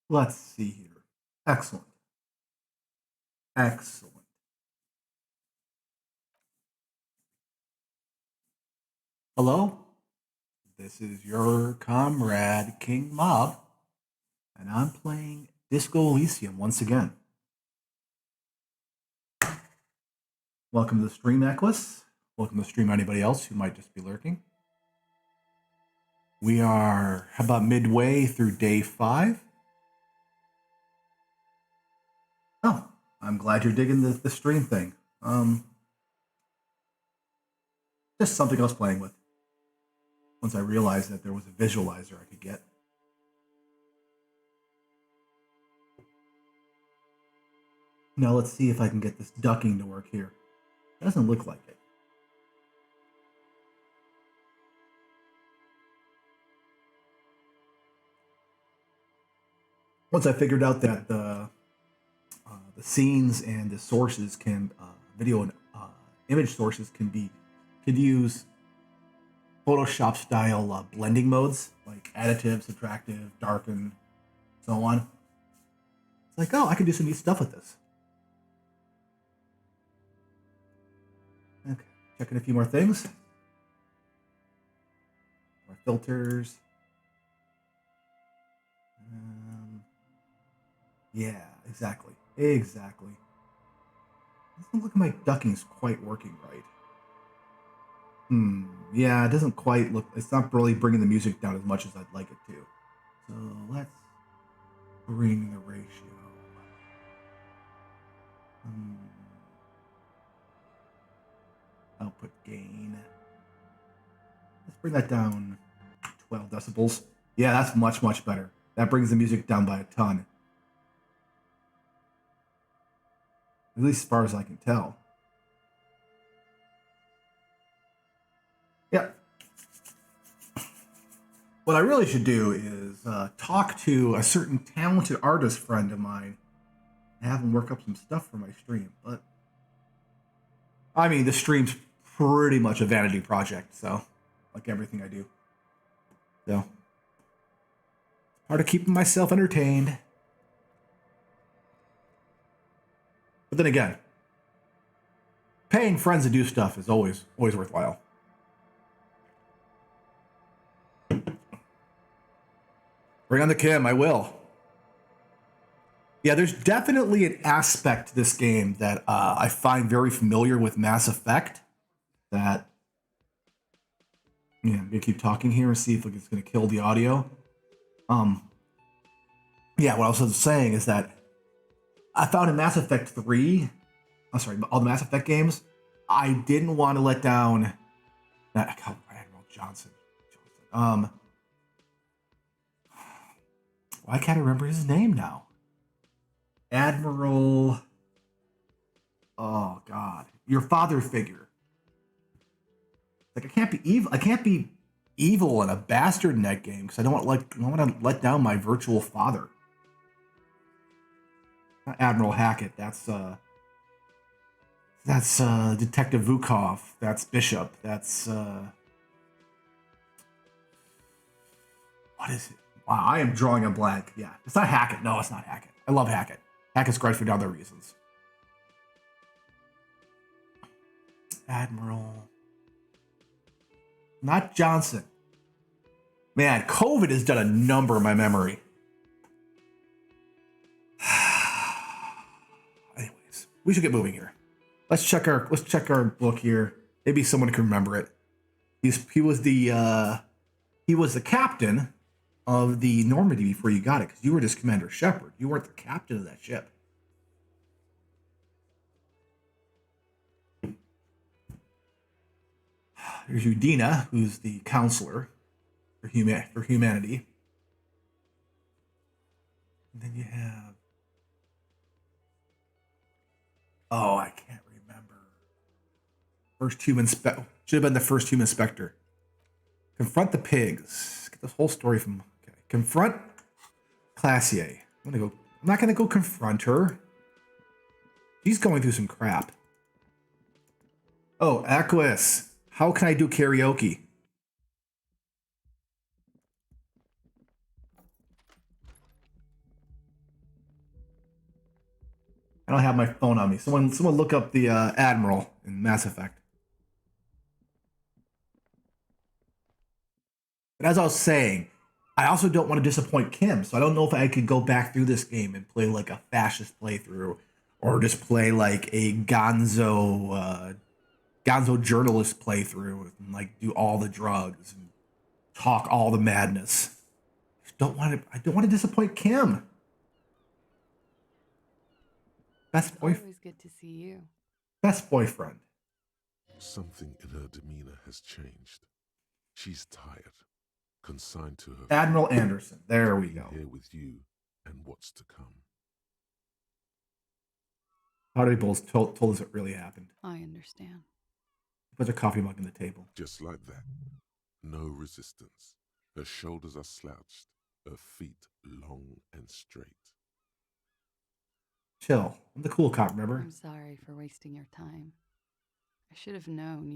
Let's see here. Excellent. Excellent. Hello? This is your comrade, King Mob, and I'm playing Disco Elysium once again. Welcome to the stream, Necklace. Welcome to the stream, anybody else who might just be lurking. We are about midway through day 5. Oh, I'm glad you're digging the stream thing. Just something I was playing with. Once I realized that there was a visualizer I could get. Now let's see if I can get this ducking to work here. It doesn't look like it. Once I figured out that the scenes and the sources can video and image sources could use Photoshop style blending modes like additive, subtractive, darken, so on. It's like, oh, I can do some neat stuff with this. Okay, checking a few more things. More filters. Yeah, exactly. Exactly. Doesn't look like my ducking's quite working right. Yeah, it doesn't quite look... It's not really bringing the music down as much as I'd like it to. So let's bring the ratio. Output gain. Let's bring that down 12 decibels. Yeah, that's much, much better. That brings the music down by a ton. At least as far as I can tell. Yeah. What I really should do is talk to a certain talented artist friend of mine and have him work up some stuff for my stream. But, I mean, the stream's pretty much a vanity project, so, like everything I do. So, part of keeping myself entertained. But then again, paying friends to do stuff is always worthwhile. Bring on the Kim, I will. Yeah, there's definitely an aspect to this game that I find very familiar with Mass Effect. That, yeah, I'm gonna keep talking here and see if it's gonna kill the audio. Yeah, what I was saying is that I found in Mass Effect 3, I'm sorry, all the Mass Effect games, I didn't want to let down that Admiral Johnson. Why can't I remember his name now? Admiral. Oh God, your father figure. Like I can't be evil. I can't be evil and a bastard in that game because I don't want to let down my virtual father. Not Admiral Hackett. That's Detective Vukov. That's Bishop. That's what is it? Wow, I am drawing a blank. Yeah, it's not Hackett. No, it's not Hackett. I love Hackett. Hackett's great for other reasons. Admiral. Not Johnson. Man, COVID has done a number in my memory. Anyways, we should get moving here. Let's check our book here. Maybe someone can remember it. He was the captain of the Normandy before you got it, because you were just Commander Shepard. You weren't the captain of that ship. There's Udina, who's the counselor for humanity. And then you have... Oh, I can't remember. First human should have been the first human specter. Confront the pigs. Get this whole story from... Okay. Confront Classier. I'm not gonna go confront her. She's going through some crap. Oh, Aquis. How can I do karaoke? I don't have my phone on me. Someone look up the Admiral in Mass Effect. But as I was saying, I also don't want to disappoint Kim, so I don't know if I could go back through this game and play like a fascist playthrough, or just play like a Gonzo journalist playthrough and like do all the drugs and talk all the madness. I don't want to disappoint Kim. Best It's boy, always good to see you. best boyfriend. Something in her demeanor has changed. She's tired, consigned to her Admiral Anderson. There we go. here with you and what's to come. How did both told us it really happened? I understand. Puts a coffee mug on the table. Just like that. No resistance. Her shoulders are slouched, her feet long and straight. Chill. I'm the cool cop, remember? I'm sorry for wasting your time. I should have known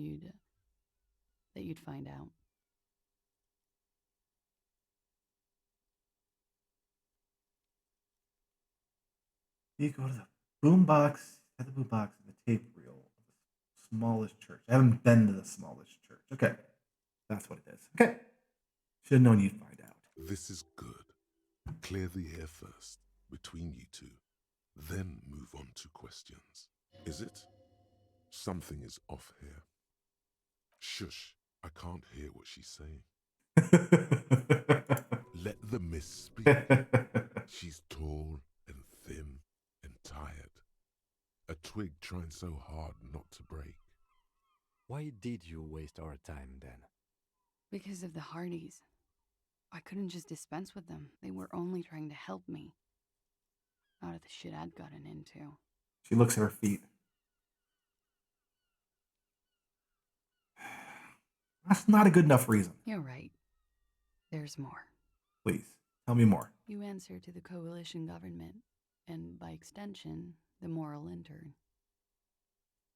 that you'd find out. You go to the boombox, at the boombox, and the tape reel of the smallest church. I haven't been to the smallest church. Okay. That's what it is. Okay. Should have known you'd find out. This is good. Clear the air first, between you two. Then move on to questions. Is it? Something is off here. Shush, I can't hear what she's saying. Let the miss speak. She's tall and thin and tired. A twig trying so hard not to break. Why did you waste our time then? Because of the Hardys. I couldn't just dispense with them. They were only trying to help me. Out of the shit I'd gotten into. She looks at her feet. That's not a good enough reason. You're right. There's more. Please, tell me more. You answer to the coalition government, and by extension, the moral intern.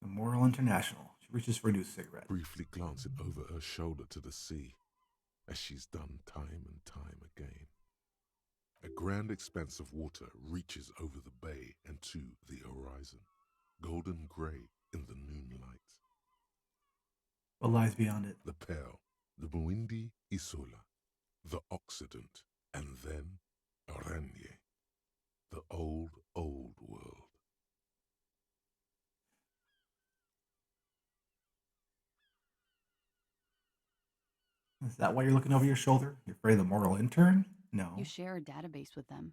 The Moral International. She reaches for a new cigarette. Briefly glancing over her shoulder to the sea, as she's done time and time again. A grand expanse of water reaches over the bay and to the horizon, golden grey in the noonlight. What lies beyond it? The Pearl, the Muindi Isola, the Occident, and then Aranye, the old, old world. Is that why you're looking over your shoulder? You're afraid of the moral intern? No. You share a database with them.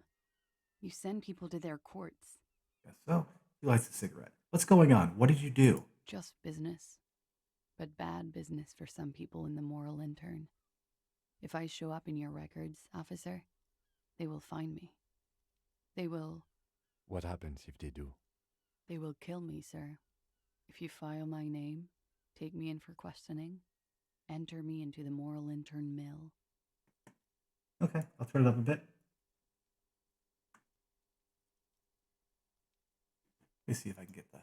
You send people to their courts. Guess so. He lights a cigarette. What's going on? What did you do? Just business. But bad business for some people in the moral intern. If I show up in your records, officer, they will find me. They will... What happens if they do? They will kill me, sir. If you file my name, take me in for questioning, enter me into the moral intern mill. Okay, I'll turn it up a bit. Let me see if I can get the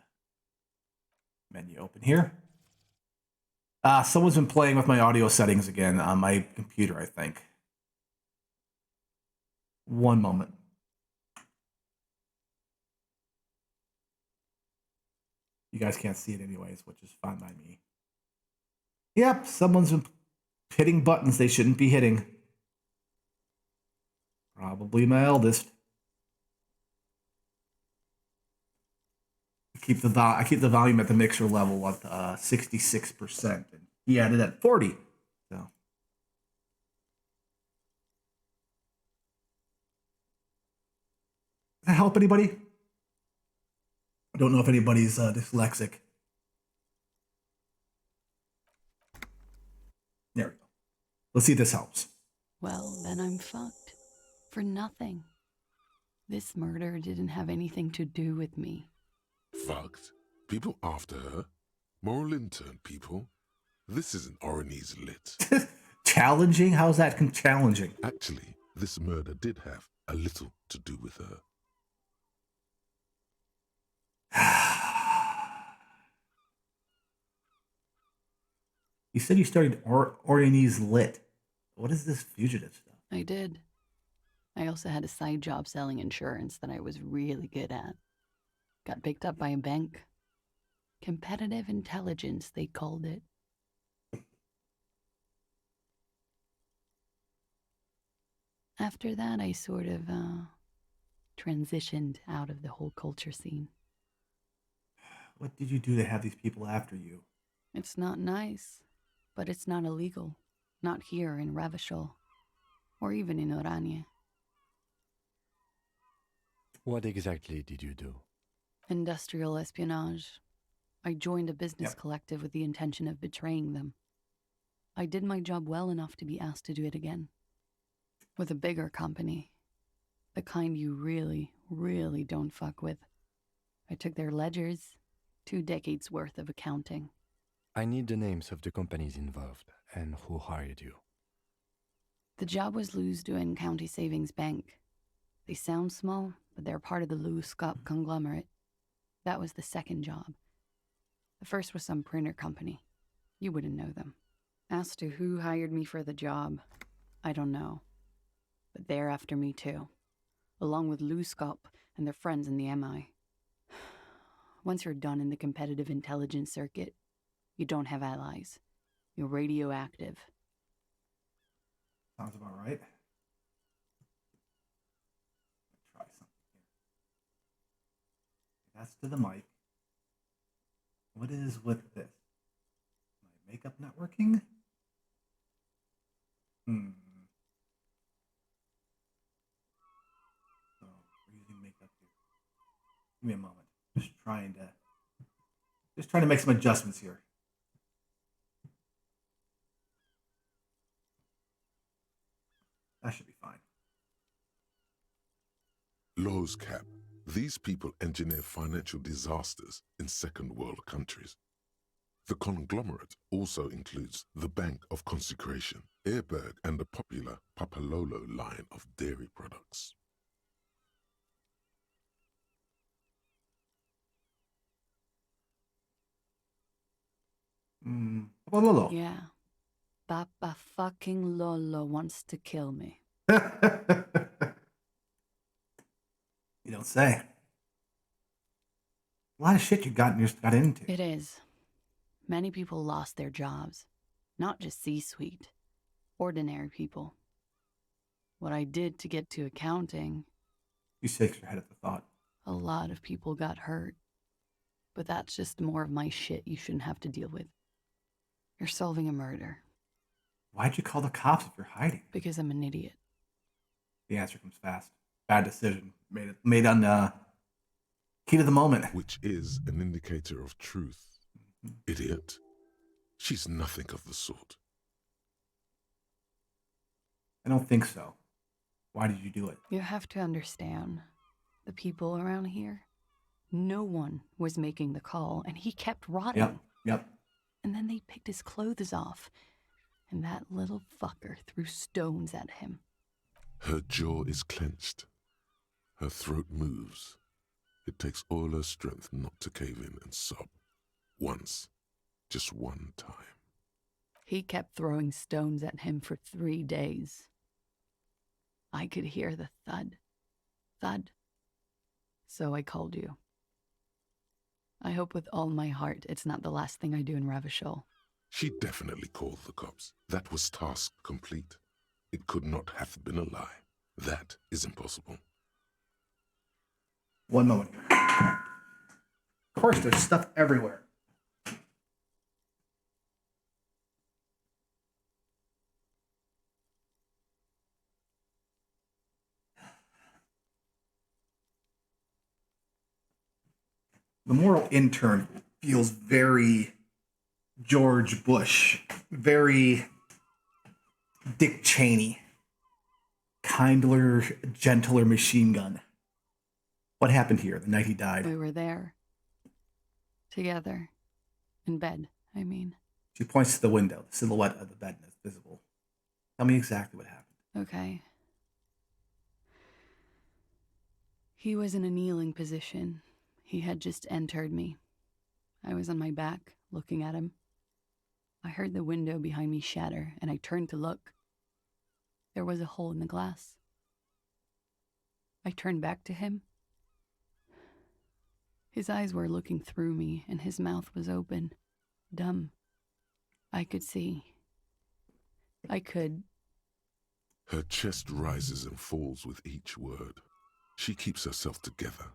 menu open here. Someone's been playing with my audio settings again on my computer, I think. One moment. You guys can't see it anyways, which is fine by me. Yep, someone's been hitting buttons they shouldn't be hitting. Probably my eldest. I keep the volume at the mixer level at 66%, and he had it at 40. So, does that help anybody? I don't know if anybody's dyslexic. There we go. Let's see if this helps. Well, then I'm fucked. For nothing. This murder didn't have anything to do with me. Fucked? People after her? Moral intern people? This isn't Orionese lit. Challenging? How's that challenging? Actually, this murder did have a little to do with her. You said you studied Orionese lit. What is this fugitive stuff? I did. I also had a side job selling insurance that I was really good at. Got picked up by a bank. Competitive intelligence, they called it. After that, I sort of, transitioned out of the whole culture scene. What did you do to have these people after you? It's not nice, but it's not illegal. Not here in Ravishol, or even in Oranje. What exactly did you do? Industrial espionage. I joined a business Yep. collective with the intention of betraying them. I did my job well enough to be asked to do it again. With a bigger company. The kind you really, really don't fuck with. I took their ledgers, 2 decades worth of accounting. I need the names of the companies involved and who hired you. The job was Lou's doing County Savings Bank. They sound small, but they're part of the Lou Scott conglomerate. That was the second job. The first was some printer company. You wouldn't know them. As to who hired me for the job, I don't know. But they're after me too, along with Lou Scott and their friends in the MI. Once you're done in the competitive intelligence circuit, you don't have allies. You're radioactive. Sounds about right. Try something here. That's to the mic. What is with this? My makeup not working? So we're using makeup here. Give me a moment. Just trying to make some adjustments here. That should be fine. Lowe's cap. These people engineer financial disasters in second world countries. The conglomerate also includes the Bank of Consecration, Airberg, and the popular Papalolo line of dairy products. Lolo. Yeah. Papa fucking Lolo wants to kill me. You don't say. A lot of shit you got into. It is. Many people lost their jobs. Not just C-suite. Ordinary people. What I did to get to accounting, You shake your head at the thought. a lot of people got hurt. But that's just more of my shit you shouldn't have to deal with. You're solving a murder. Why'd you call the cops if you're hiding? Because I'm an idiot. The answer comes fast. Bad decision. Made on heat of the moment. Which is an indicator of truth. Idiot. She's nothing of the sort. I don't think so. Why did you do it? You have to understand, the people around here, no one was making the call, and he kept rotting. Yep. And then they picked his clothes off, and that little fucker threw stones at him. Her jaw is clenched. Her throat moves. It takes all her strength not to cave in and sob. Once. Just one time. He kept throwing stones at him for 3 days. I could hear the thud. Thud. So I called you. I hope with all my heart it's not the last thing I do in Ravishol. She definitely called the cops. That was task complete. It could not have been a lie. That is impossible. One moment. Of course, there's stuff everywhere. The moral intern feels very George Bush, very Dick Cheney, kindler, gentler machine gun. What happened here the night he died? We were there. Together. In bed, I mean. She points to the window. The silhouette of the bed is visible. Tell me exactly what happened. Okay. He was in a kneeling position. He had just entered me. I was on my back, looking at him. I heard the window behind me shatter, and I turned to look. There was a hole in the glass. I turned back to him. His eyes were looking through me, and his mouth was open. Dumb. I could see. I could. Her chest rises and falls with each word. She keeps herself together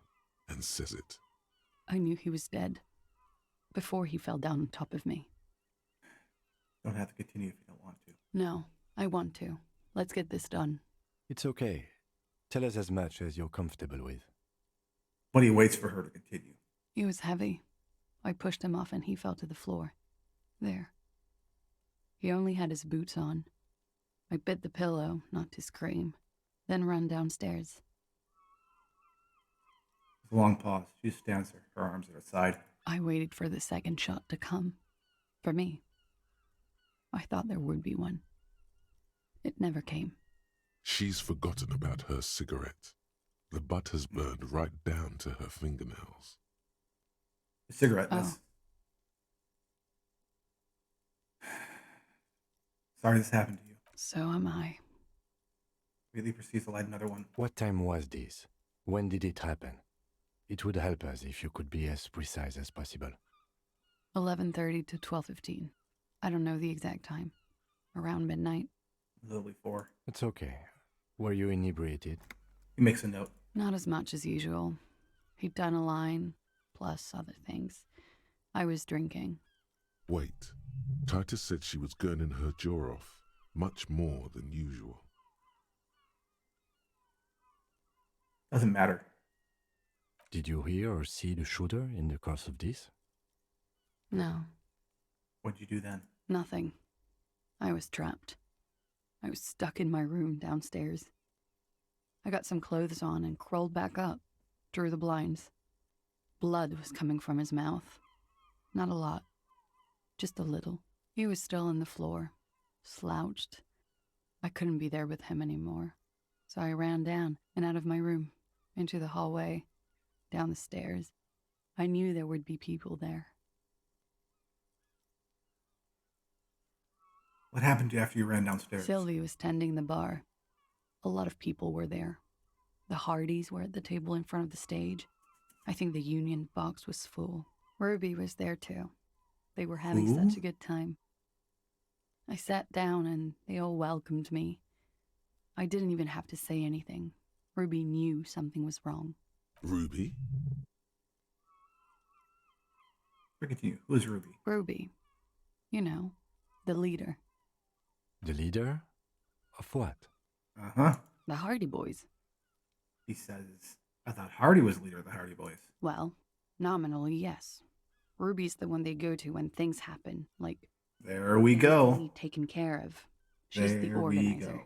and says it. I knew he was dead. Before he fell down on top of me. Don't have to continue if you don't want to. No, I want to. Let's get this done. It's okay. Tell us as much as you're comfortable with. But he waits for her to continue. He was heavy. I pushed him off and he fell to the floor. There. He only had his boots on. I bit the pillow, not to scream, then ran downstairs. There's a long pause. She just stands there, her arms at her side. I waited for the second shot to come. For me. I thought there would be one. It never came. She's forgotten about her cigarette. The butt has burned right down to her fingernails. A cigarette, miss. Sorry this happened to you. So am I. Really proceeds to light another one. What time was this? When did it happen? It would help us if you could be as precise as possible. 11:30 to 12:15. I don't know the exact time. Around midnight. Literally 4. It's okay. Were you inebriated? He makes a note. Not as much as usual. He'd done a line, plus other things. I was drinking. Wait. Titus said she was gurning her jaw off, much more than usual. Doesn't matter. Did you hear or see the shooter in the course of this? No, What'd you do then? nothing. I was trapped. I was stuck in my room downstairs. I got some clothes on and crawled back up, drew the blinds. Blood was coming from his mouth. Not a lot, just a little. He was still on the floor, slouched. I couldn't be there with him anymore, so I ran down and out of my room, into the hallway, down the stairs. I knew there would be people there. What happened to you after you ran downstairs? Sylvie was tending the bar. A lot of people were there. The Hardys were at the table in front of the stage. I think the Union box was full. Ruby was there too. They were having Who? such a good time. I sat down and they all welcomed me. I didn't even have to say anything. Ruby knew something was wrong. Ruby? Continue. Who is Ruby? Ruby. You know, the leader. The leader? Of what? Uh-huh. The Hardy Boys. He says, I thought Hardy was leader of the Hardy Boys. Well, nominally, yes. Ruby's the one they go to when things happen, like There we things go. that need taken care of. She's the There we organizer. go.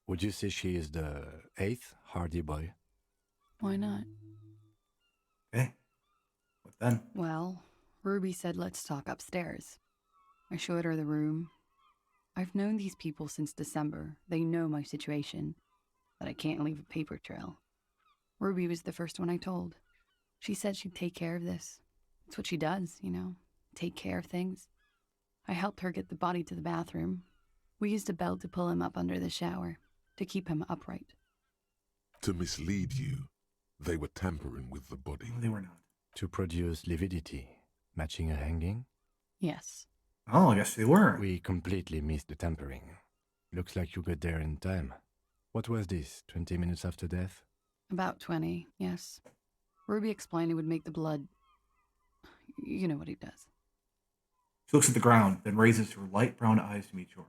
Would you say she is the 8th Hardy Boy? Why not? Okay. What then? Well, Ruby said let's talk upstairs. I showed her the room. I've known these people since December. They know my situation, that I can't leave a paper trail. Ruby was the first one I told. She said she'd take care of this. It's what she does, you know, take care of things. I helped her get the body to the bathroom. We used a belt to pull him up under the shower, to keep him upright. To mislead you, they were tampering with the body. No, they were not. To produce lividity, matching a hanging? Yes. Oh, I guess they were. We completely missed the tampering. Looks like you got there in time. What was this, 20 minutes after death? About 20, yes. Ruby explained it would make the blood... You know what he does. She looks at the ground, then raises her light brown eyes to meet yours.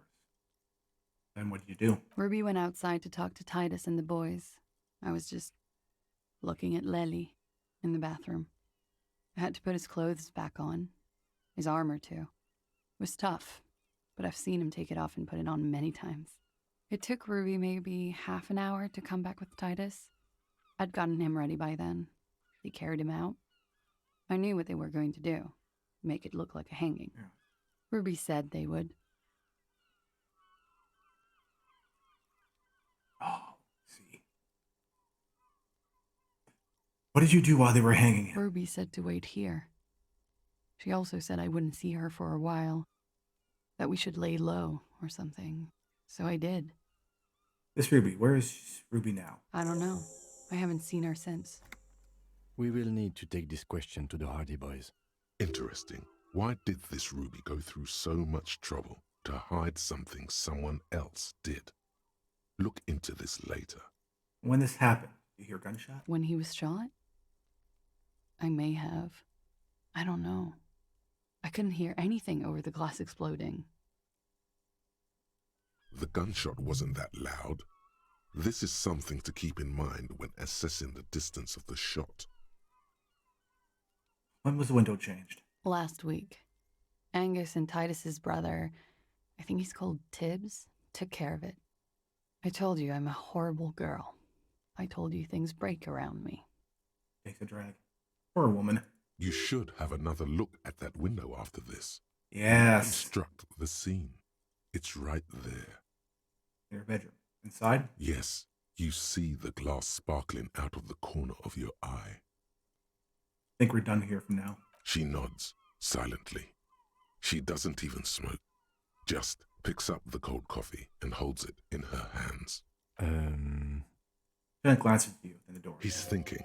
Then what did you do? Ruby went outside to talk to Titus and the boys. I was just looking at Lely in the bathroom. I had to put his clothes back on. His armor, too. It was tough, but I've seen him take it off and put it on many times. It took Ruby maybe half an hour to come back with Titus. I'd gotten him ready by then. They carried him out. I knew what they were going to do. Make it look like a hanging. Yeah. Ruby said they would. Oh, see. What did you do while they were hanging him? Ruby said to wait here. She also said I wouldn't see her for a while, that we should lay low or something. So I did. This Ruby, where is Ruby now? I don't know. I haven't seen her since. We will need to take this question to the Hardy Boys. Interesting. Why did this Ruby go through so much trouble to hide something someone else did? Look into this later. When this happened, you hear a gunshot? When he was shot? I may have. I don't know. I couldn't hear anything over the glass exploding. The gunshot wasn't that loud. This is something to keep in mind when assessing the distance of the shot. When was the window changed? Last week. Angus and Titus's brother, I think he's called Tibbs, took care of it. I told you I'm a horrible girl. I told you things break around me. Takes a drag. Poor woman. You should have another look at that window after this. Yes. Construct the scene. It's right there. In her bedroom. Inside? Yes, you see the glass sparkling out of the corner of your eye. Think we're done here from now. She nods, silently. She doesn't even smoke. Just picks up the cold coffee and holds it in her hands. Then glances at you in the door. He's thinking,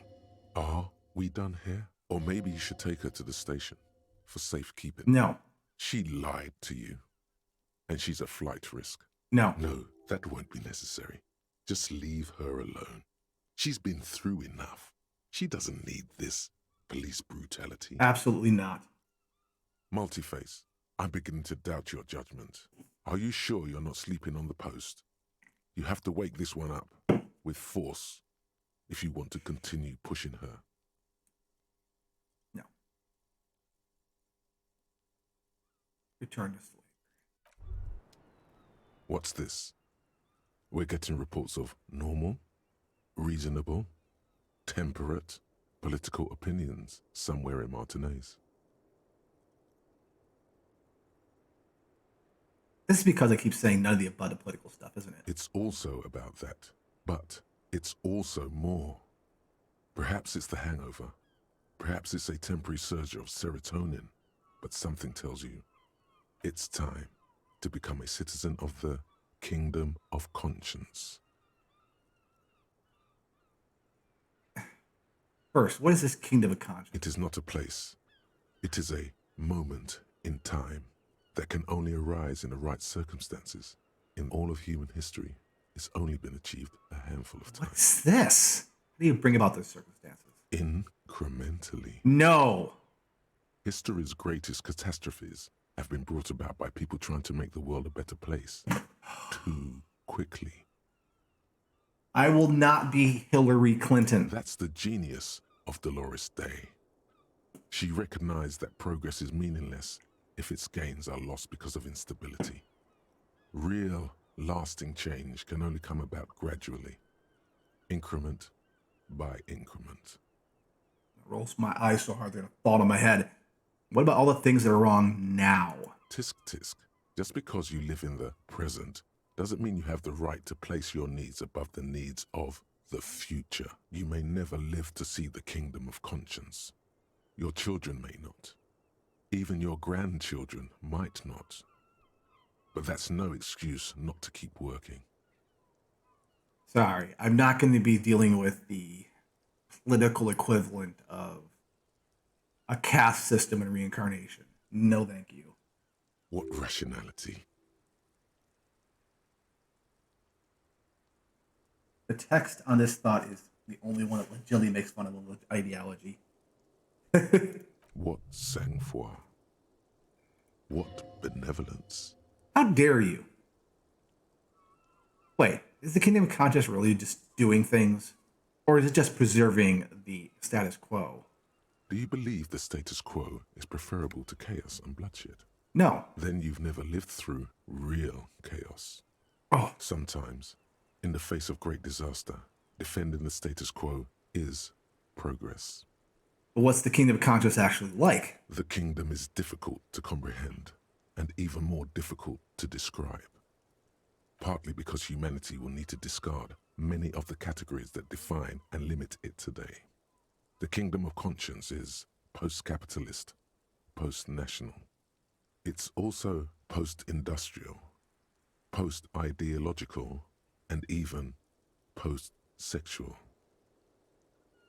are we done here? Or maybe you should take her to the station for safekeeping. No. She lied to you. And she's a flight risk. No. No, that won't be necessary. Just leave her alone. She's been through enough. She doesn't need this police brutality. Absolutely not. Multiface, I'm beginning to doubt your judgment. Are you sure you're not sleeping on the post? You have to wake this one up with force if you want to continue pushing her. No. Return to sleep. What's this? We're getting reports of normal, reasonable, temperate, political opinions somewhere in Martinez. This is because I keep saying none of the above the political stuff, isn't it? It's also about that, but it's also more. Perhaps it's the hangover. Perhaps it's a temporary surge of serotonin, but something tells you it's time to become a citizen of the Kingdom of Conscience. First, what is this kingdom of conscience? It is not a place. It is a moment in time that can only arise in the right circumstances. In all of human history, it's only been achieved a handful of times. What's this? How do you bring about those circumstances? Incrementally. No. History's greatest catastrophes have been brought about by people trying to make the world a better place too quickly. I will not be Hillary Clinton. That's the genius of Dolores Day. She recognized that progress is meaningless if its gains are lost because of instability. Real, lasting change can only come about gradually, increment by increment. I rolls my eyes so hard they're gonna fall on my head. What about all the things that are wrong now? Tisk tisk. Just because you live in the present doesn't mean you have the right to place your needs above the needs of the future. You may never live to see the kingdom of conscience. Your children may not. Even your grandchildren might not. But that's no excuse not to keep working. Sorry, I'm not going to be dealing with the political equivalent of a caste system and reincarnation. No, thank you. What rationality? The text on this thought is the only one that legitimately makes fun of the ideology. What sang-froid? What benevolence? How dare you? Wait, is the Kingdom of Conscience really just doing things? Or is it just preserving the status quo? Do you believe the status quo is preferable to chaos and bloodshed? No. Then you've never lived through real chaos. Oh, Sometimes, in the face of great disaster, defending the status quo is progress. but what's the Kingdom of Conscience actually like? The kingdom is difficult to comprehend and even more difficult to describe. Partly because humanity will need to discard many of the categories that define and limit it today. The kingdom of conscience is post-capitalist, post-national. It's also post-industrial, post-ideological, and even post-sexual.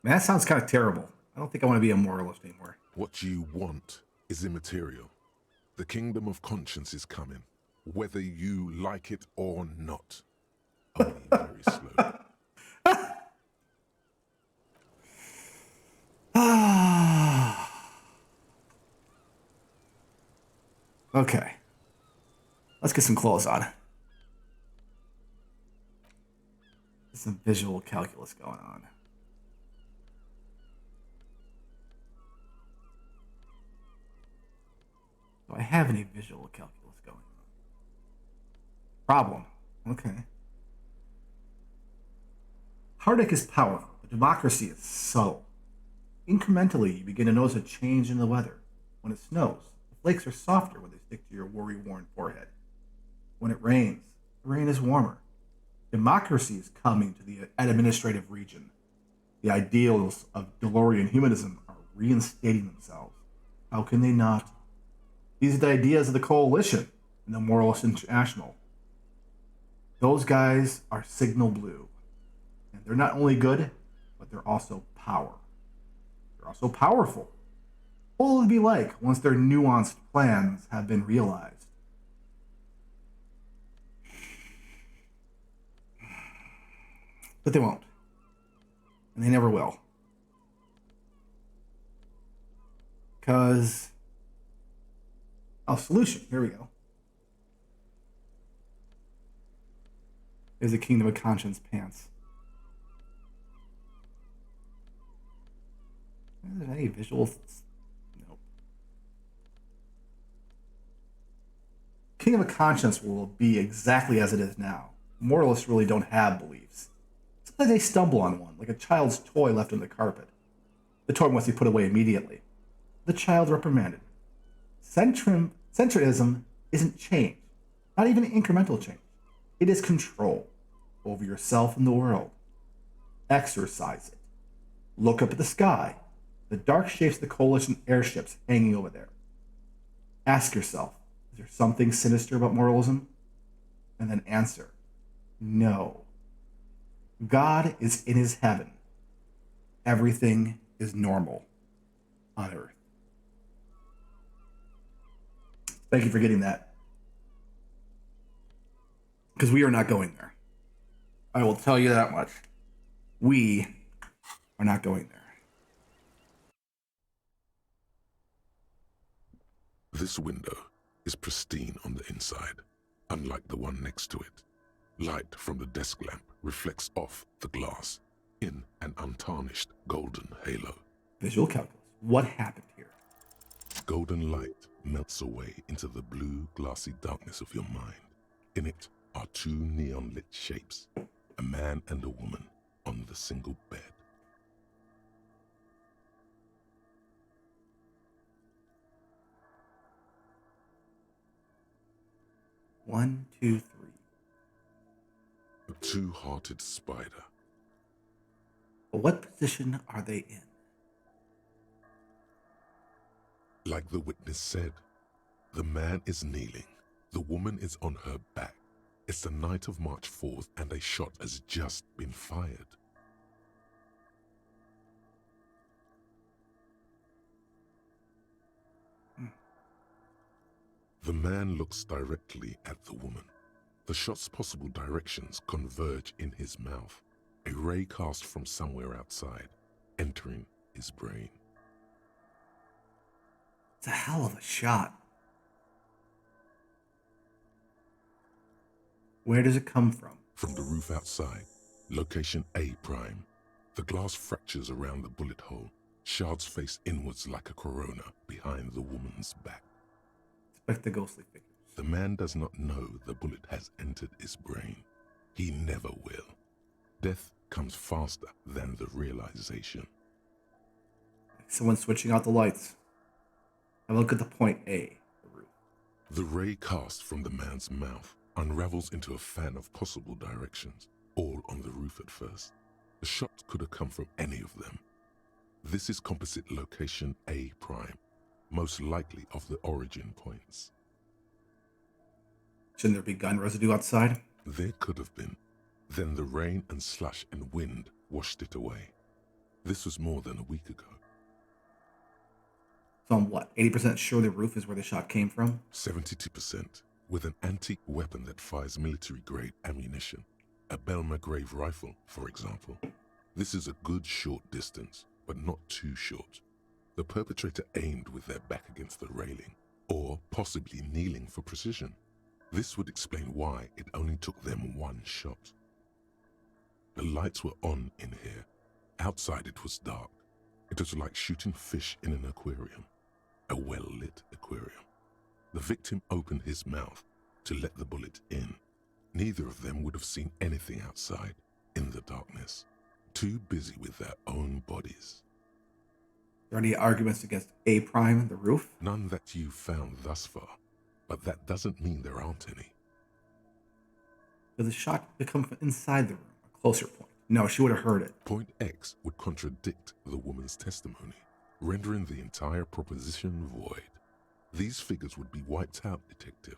Man, that sounds kind of terrible. I don't think I want to be a moralist anymore. What you want is immaterial. The kingdom of conscience is coming, whether you like it or not. Only very slowly. Okay. Let's get some clothes on. There's some visual calculus going on. Do I have any visual calculus going on? Problem. Okay. Heartache is powerful, but democracy is subtle. Incrementally, you begin to notice a change in the weather. When it snows, the flakes are softer when they stick to your worry-worn forehead. When it rains, the rain is warmer. Democracy is coming to the administrative region. The ideals of DeLorean humanism are reinstating themselves. How can they not? These are the ideas of the Coalition and the Moralist International. Those guys are signal blue. And they're not only good, but they're also power. They're also powerful. What will it be like once their nuanced plans have been realized? But they won't. And they never will. Because... Oh, solution. Here we go. There's a Kingdom of Conscience pants. Is there any visual? Nope. Kingdom of Conscience will be exactly as it is now. Moralists really don't have beliefs. Sometimes they stumble on one, like a child's toy left on the carpet. The toy must be put away immediately. The child reprimanded. Centrism isn't change, not even incremental change. It is control over yourself and the world. Exercise it. Look up at the sky. The dark shapes of the Coalition airships hanging over there. Ask yourself, is there something sinister about moralism? And then answer, no. God is in his heaven. Everything is normal on earth. Thank you for getting that. Because we are not going there. I will tell you that much. We are not going there. This window is pristine on the inside, unlike the one next to it. Light from the desk lamp reflects off the glass in an untarnished golden halo. Visual calculus. What happened here? Golden light melts away into the blue, glassy darkness of your mind. In it are two neon-lit shapes, a man and a woman on the single bed. One, two, three. A two-hearted spider. But what position are they in? Like the witness said, the man is kneeling, the woman is on her back. It's the night of March 4th and a shot has just been fired. The man looks directly at the woman. The shot's possible directions converge in his mouth, a ray cast from somewhere outside, entering his brain. It's a hell of a shot. Where does it come from? From the roof outside, location A prime. The glass fractures around the bullet hole. Shards face inwards like a corona behind the woman's back. Expect the ghostly figures. The man does not know the bullet has entered his brain. He never will. Death comes faster than the realization. Like someone switching out the lights. Have a look at the point A, the roof. The ray cast from the man's mouth unravels into a fan of possible directions, all on the roof at first. The shot could have come from any of them. This is composite location A prime, most likely of the origin points. Shouldn't there be gun residue outside? There could have been. Then the rain and slush and wind washed it away. This was more than a week ago. So I'm what, 80% sure the roof is where the shot came from? 72%, with an antique weapon that fires military-grade ammunition. A Belmagrave rifle, for example. This is a good short distance, but not too short. The perpetrator aimed with their back against the railing, or possibly kneeling for precision. This would explain why it only took them one shot. The lights were on in here. Outside it was dark. It was like shooting fish in an aquarium. A well-lit aquarium. The victim opened his mouth to let the bullet in. Neither of them would have seen anything outside, in the darkness. Too busy with their own bodies. Are there any arguments against A prime, the roof? None that you've found thus far, but that doesn't mean there aren't any. Does the shot come from inside the room? A closer point. No, she would have heard it. Point X would contradict the woman's testimony, rendering the entire proposition void. These figures would be wiped out, detective.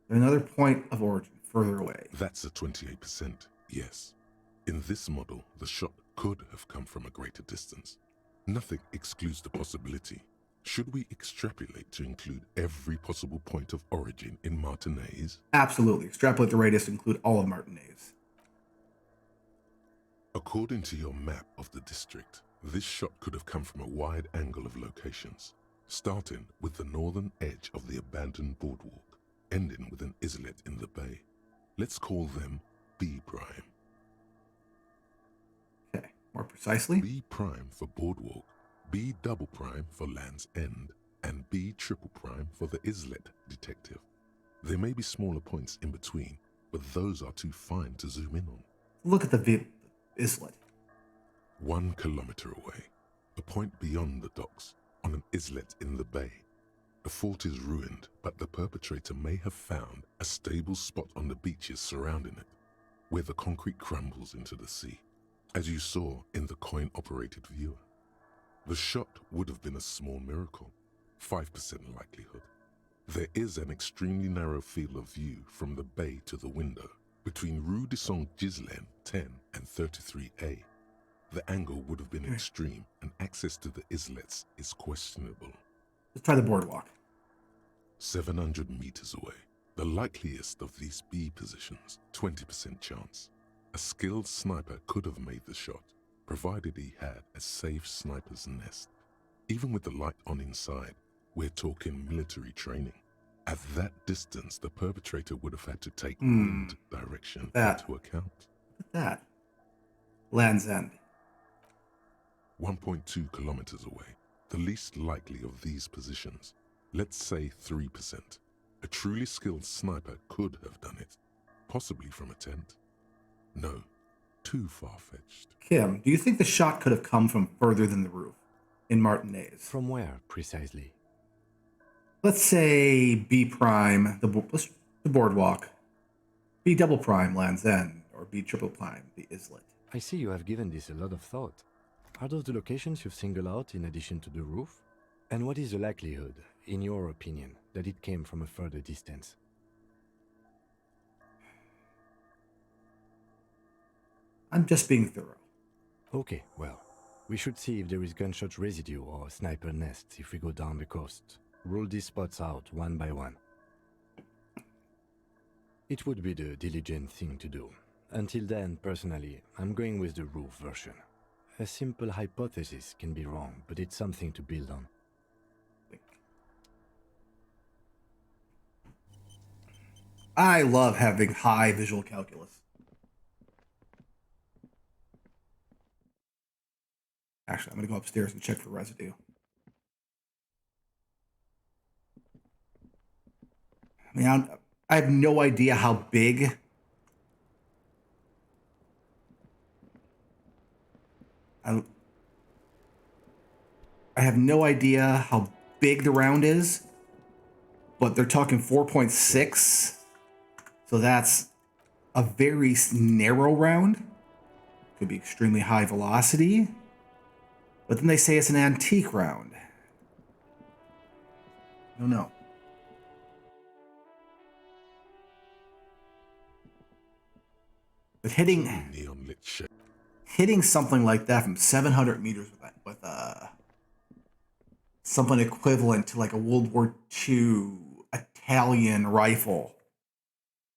Another point of origin, further away. That's a 28%, yes. In this model, the shot could have come from a greater distance. Nothing excludes the possibility. Should we extrapolate to include every possible point of origin in Martinez? Absolutely. Extrapolate the radius to include all of Martinez. According to your map of the district, this shot could have come from a wide angle of locations, starting with the northern edge of the abandoned boardwalk, ending with an islet in the bay. Let's call them B prime. Okay, more precisely. B prime for boardwalk, B double prime for Land's End, and B triple prime for the islet, detective. There may be smaller points in between, but those are too fine to zoom in on. Look at the islet. 1 kilometer away, a point beyond the docks, on an islet in the bay. The fort is ruined, but the perpetrator may have found a stable spot on the beaches surrounding it, where the concrete crumbles into the sea, as you saw in the coin-operated viewer. The shot would have been a small miracle, 5% likelihood. There is an extremely narrow field of view from the bay to the window, between Rue de Saint-Ghislain 10 and 33A. The angle would have been extreme, and access to the islets is questionable. Let's try the boardwalk. 700 meters away. The likeliest of these B positions, 20% chance. A skilled sniper could have made the shot, provided he had a safe sniper's nest. Even with the light on inside, we're talking military training. At that distance, the perpetrator would have had to take wind direction into account. Look at that. Land's End. 1.2 kilometers away, the least likely of these positions. Let's say 3%. A truly skilled sniper could have done it, possibly from a tent. No, too far-fetched. Kim, do you think the shot could have come from further than the roof in Martinez? From where, precisely? Let's say B prime, the boardwalk, B double prime, Land's End, or B triple prime, the islet. I see you have given this a lot of thought. Are those the locations you've singled out in addition to the roof? And what is the likelihood, in your opinion, that it came from a further distance? I'm just being thorough. Okay, well, we should see if there is gunshot residue or sniper nests if we go down the coast. Rule these spots out one by one. It would be the diligent thing to do. Until then, personally, I'm going with the roof version. A simple hypothesis can be wrong, but it's something to build on. I love having high visual calculus. Actually, I'm going to go upstairs and check for residue. I mean, I have no idea how big I have no idea how big the round is, but they're talking 4.6, so that's a very narrow round. Could be extremely high velocity, but then they say it's an antique round. I don't know. But hitting Neon lit shade. something like that from 700 meters with something equivalent to like a World War II Italian rifle.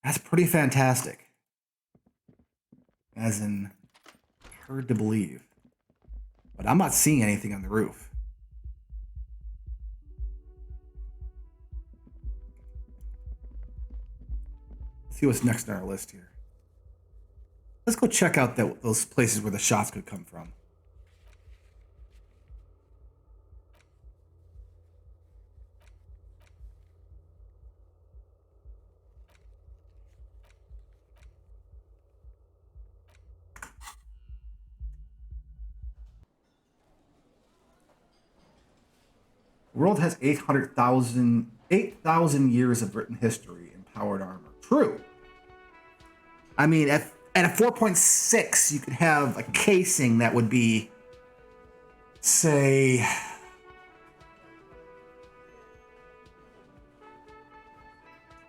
That's pretty fantastic. As in, hard to believe. But I'm not seeing anything on the roof. Let's see what's next on our list here. Let's go check out those places where the shots could come from. The world has 8,000 years of written history in powered armor. True. I mean, at a 4.6, you could have a casing that would be, say,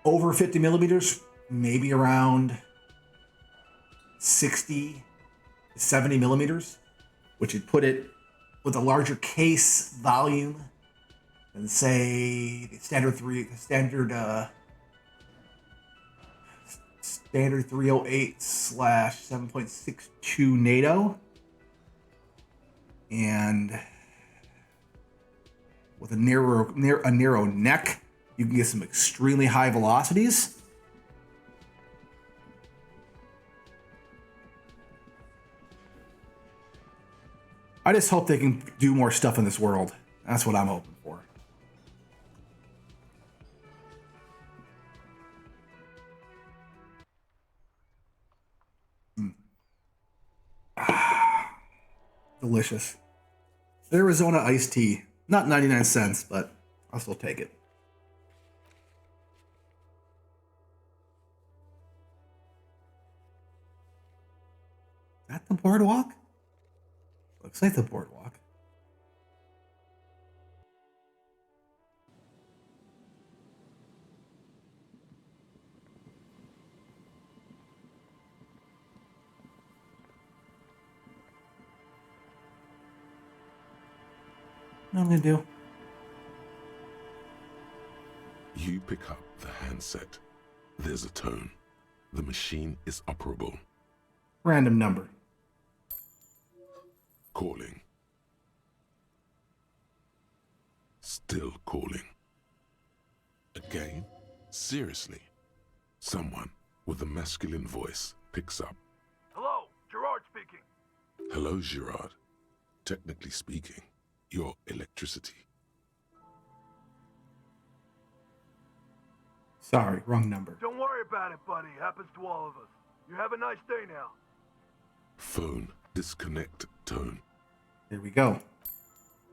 over 50 millimeters, maybe around 60 to 70 millimeters, which would put it with a larger case volume than, say, the standard 308/7.62 NATO, and with a narrow neck, you can get some extremely high velocities. I just hope they can do more stuff in this world. That's what I'm hoping for. Delicious. Arizona iced tea. Not 99 cents, but I'll still take it. Is that the boardwalk? Looks like the boardwalk. What I'm gonna do? You pick up the handset. There's a tone. The machine is operable. Random number. Calling. Still calling. Again? Seriously? Someone with a masculine voice picks up. Hello, Gerard speaking. Hello, Gerard. Technically speaking, your electricity. Sorry, wrong number. Don't worry about it, buddy. Happens to all of us. You have a nice day now. Phone disconnect tone. Here we go.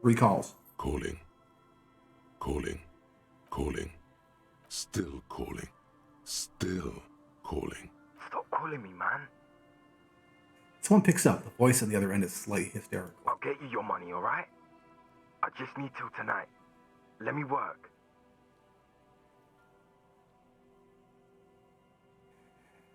3 calls. Calling. Calling. Calling. Still calling. Still calling. Stop calling me, man. Someone picks up. The voice on the other end is slightly hysterical. I'll get you your money, alright? I just need till tonight. Let me work.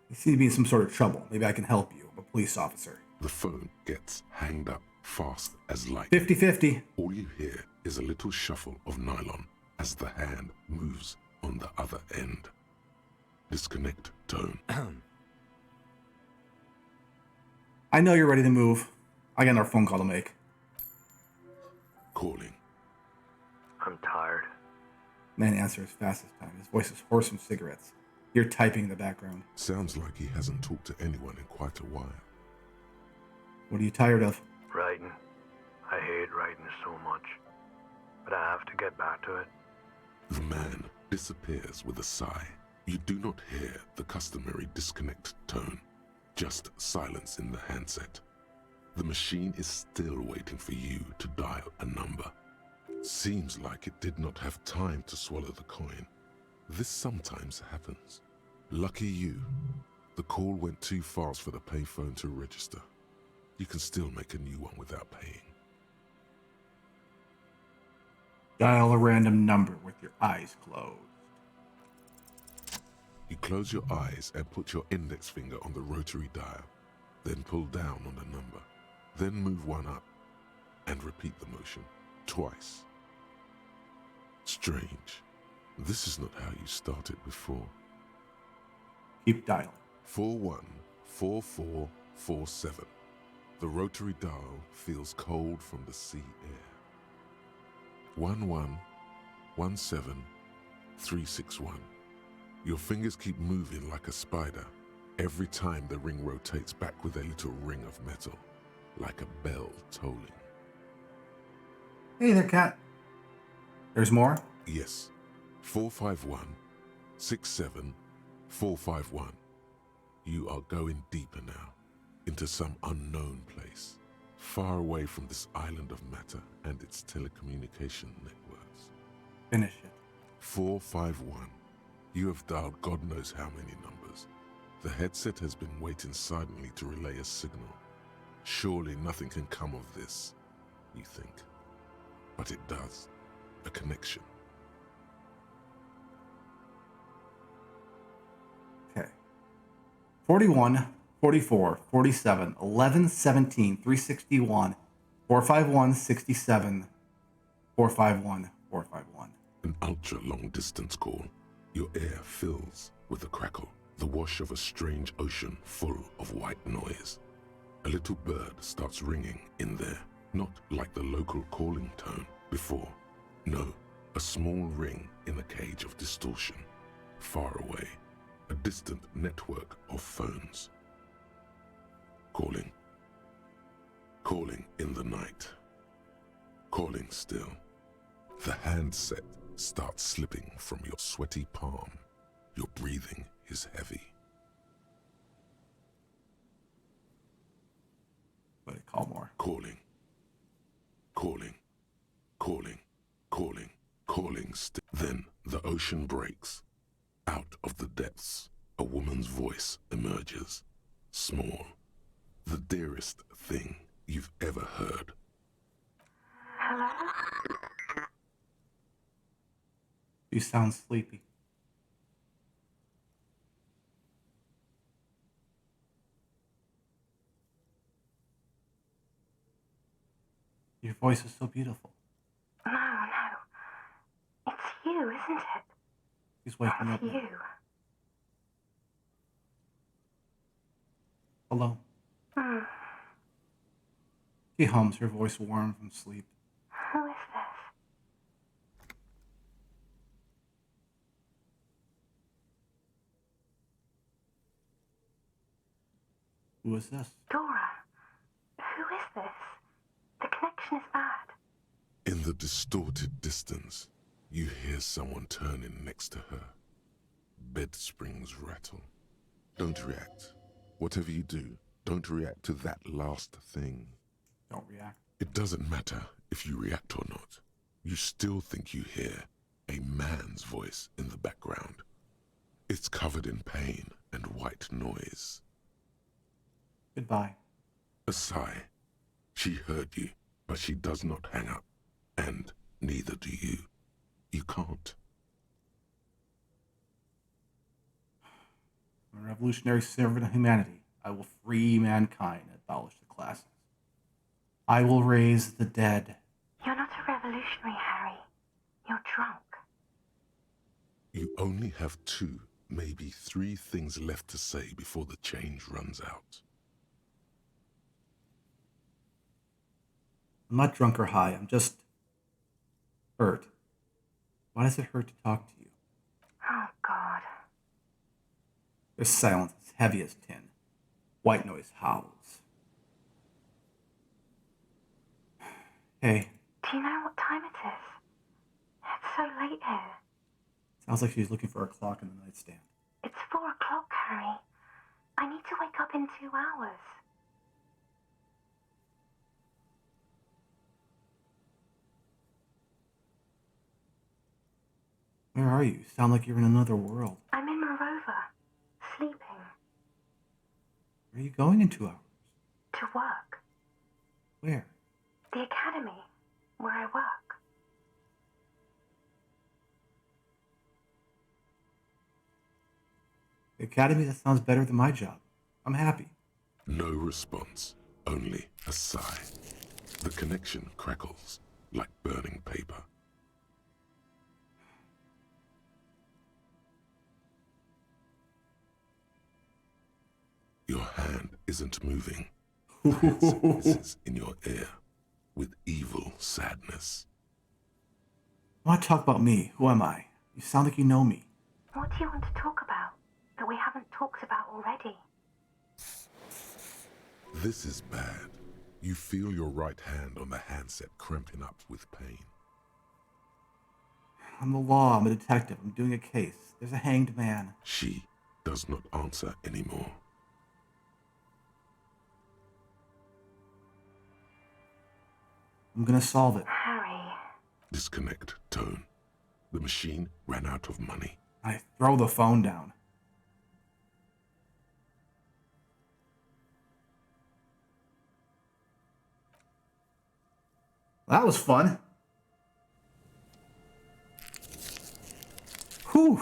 You seem to be in some sort of trouble. Maybe I can help you. I'm a police officer. The phone gets hanged up fast as light. 50-50. All you hear is a little shuffle of nylon as the hand moves on the other end. Disconnect tone. I know you're ready to move. I got another phone call to make. Calling. I'm tired. Man answers fast this time. His voice is hoarse from cigarettes. You're typing in the background. Sounds like he hasn't talked to anyone in quite a while. What are you tired of? Writing. I hate writing so much. But I have to get back to it. The man disappears with a sigh. You do not hear the customary disconnect tone, just silence in the handset. The machine is still waiting for you to dial a number. Seems like it did not have time to swallow the coin. This sometimes happens. Lucky you, the call went too fast for the payphone to register. You can still make a new one without paying. Dial a random number with your eyes closed. You close your eyes and put your index finger on the rotary dial, then pull down on the number, then move one up and repeat the motion twice. Strange. This is not how you started before. Keep dialing. 414447. The rotary dial feels cold from the sea air. 1117361. Your fingers keep moving like a spider every time the ring rotates back with a little ring of metal, like a bell tolling. Hey there, cat. There's more? Yes. 451-67451. You are going deeper now, into some unknown place, far away from this island of matter and its telecommunication networks. Finish it. 451. You have dialed God knows how many numbers. The headset has been waiting silently to relay a signal. Surely nothing can come of this, you think. But it does. A connection. Okay. 41, 44, 47, 11, 17, 361, 451, 67, 451, 451. An ultra-long distance call. Your air fills with a crackle, the wash of a strange ocean full of white noise. A little bird starts ringing in there, not like the local calling tone before. No, a small ring in a cage of distortion, far away, a distant network of phones. Calling. Calling in the night. Calling still. The handset starts slipping from your sweaty palm. Your breathing is heavy. But call more. Calling. Calling. Calling. Calling. Calling still. Then the ocean breaks. Out of the depths, a woman's voice emerges. Small. The dearest thing you've ever heard. Hello? You sound sleepy. Your voice is so beautiful. No. It's you, isn't it? She's waking up. It's you. Hello. Hmm. She hums, her voice warm from sleep. Who is this? Who is this? Dora. Who is this? The connection is bad. In the distorted distance, you hear someone turning next to her. Bed springs rattle. Don't react. Whatever you do, don't react to that last thing. Don't react. It doesn't matter if you react or not. You still think you hear a man's voice in the background. It's covered in pain and white noise. Goodbye. A sigh. She heard you, but she does not hang up. And neither do you. You can't. I'm a revolutionary servant of humanity. I will free mankind and abolish the classes. I will raise the dead. You're not a revolutionary, Harry. You're drunk. You only have 2, maybe 3 things left to say before the change runs out. I'm not drunk or high. I'm just hurt. Why does it hurt to talk to you? Oh, God. There's silence as heavy as tin. White noise howls. Hey, Do you know what time it is? It's so late here. sounds like she's looking for a clock in the nightstand. It's 4 o'clock, Harry. I need to wake up in 2 hours. Where are you? Sound like you're in another world. I'm in Morova, sleeping. Where are you going in 2 hours? To work. Where? The academy, where I work. The academy? That sounds better than my job. I'm happy. No response, only a sigh. The connection crackles like burning paper. Your hand isn't moving. Voices in your ear with evil sadness. I want to talk about me. Who am I? You sound like you know me. What do you want to talk about that we haven't talked about already? This is bad. You feel your right hand on the handset cramping up with pain. I'm the law. I'm a detective. I'm doing a case. There's a hanged man. She does not answer anymore. I'm gonna solve it. Harry. Disconnect tone. The machine ran out of money. I throw the phone down. That was fun. Whew.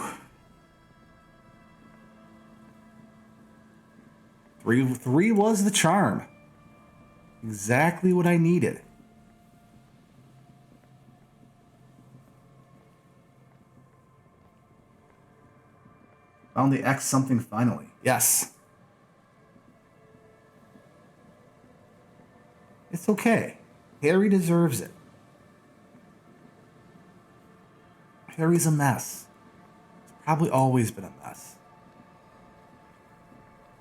Three was the charm. Exactly what I needed. Found the X something finally. Yes. It's okay. Harry deserves it. Harry's a mess. It's probably always been a mess.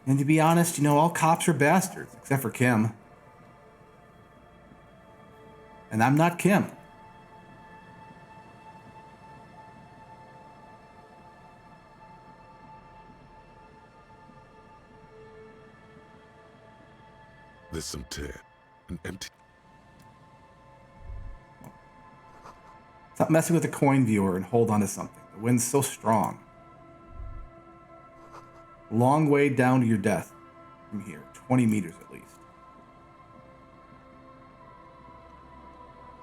And to be honest, all cops are bastards, except for Kim. And I'm not Kim. There's some tear. An empty... Stop messing with the coin viewer and hold on to something. The wind's so strong. Long way down to your death from here. 20 meters at least.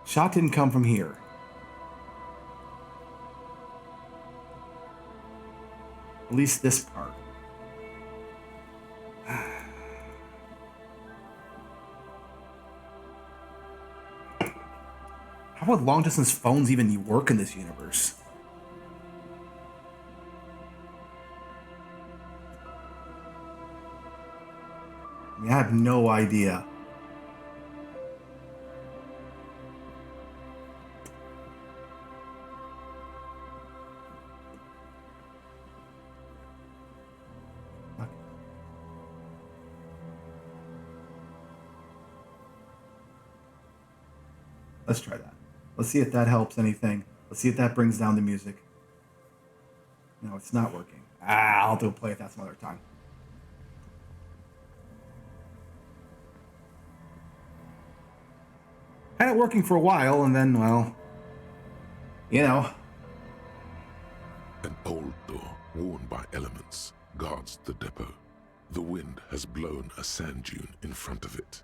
Shot didn't come from here. At least this part. How would long distance phones even work in this universe? I have no idea. Let's try that. Let's see if that helps anything. Let's see if that brings down the music. No, it's not working. I'll do a play if that's some other time. Had it working for a while, and then, well, An old door, worn by elements, guards the depot. The wind has blown a sand dune in front of it.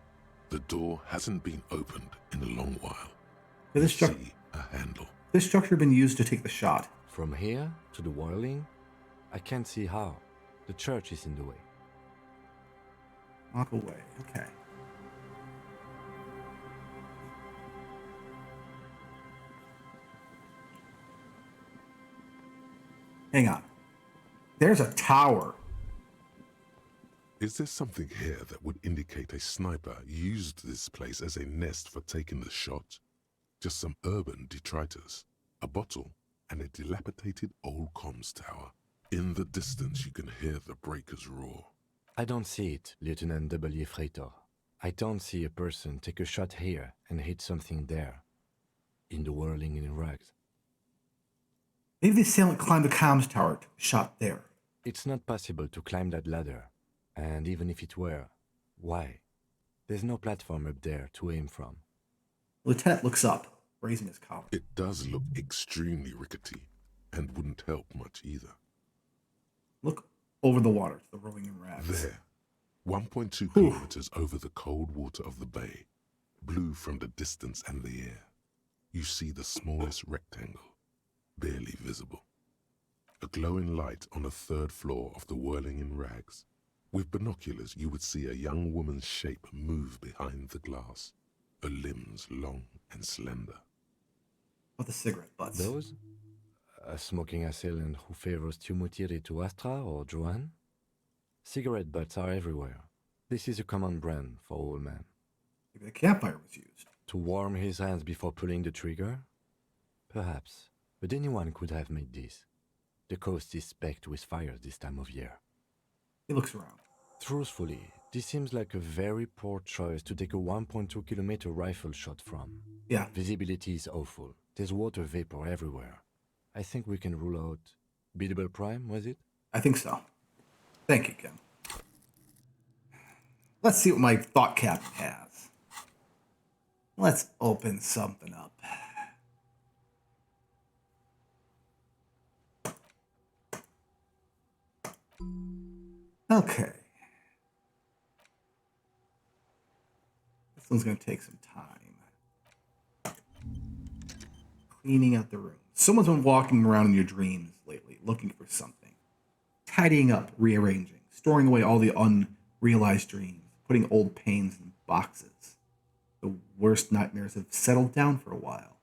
The door hasn't been opened in a long while. See a handle. This structure been used to take the shot. From here to the whirling, I can't see how. The church is in the way. Walk away. Okay. Hang on. There's a tower. Is there something here that would indicate a sniper used this place as a nest for taking the shot? Just some urban detritus, a bottle, and a dilapidated old comms tower. In the distance you can hear the breakers roar. I don't see it, Lieutenant W. Freitor. I don't see a person take a shot here and hit something there. In the whirling in rags. Maybe the assailant climbed the comms tower, took a shot there. It's not possible to climb that ladder. And even if it were, why? There's no platform up there to aim from. Lieutenant looks up, raising his collar. It does look extremely rickety, and wouldn't help much either. Look over the water to the rolling in rags. There, 1.2 kilometers over the cold water of the bay, blue from the distance and the air, you see the smallest rectangle, barely visible. A glowing light on the third floor of the whirling in rags. With binoculars, you would see a young woman's shape move behind the glass, her limbs long and slender. What the cigarette butts? Those? A smoking assailant who favors Timothy to Astra or Joanne? Cigarette butts are everywhere. This is a common brand for old men. Maybe the campfire was used. To warm his hands before pulling the trigger? Perhaps, but anyone could have made this. The coast is specked with fires this time of year. He looks around. Truthfully, this seems like a very poor choice to take a 1.2 kilometer rifle shot from. Yeah, Visibility is awful. There's water vapor everywhere. I think we can rule out Biddable Prime, was it? I think so. Thank you, Kim. Let's see what my thought captain has. Let's open something up. Okay. This one's going to take some time. Cleaning out the room. Someone's been walking around in your dreams lately, looking for something. Tidying up, rearranging, storing away all the unrealized dreams, putting old pains in boxes. The worst nightmares have settled down for a while.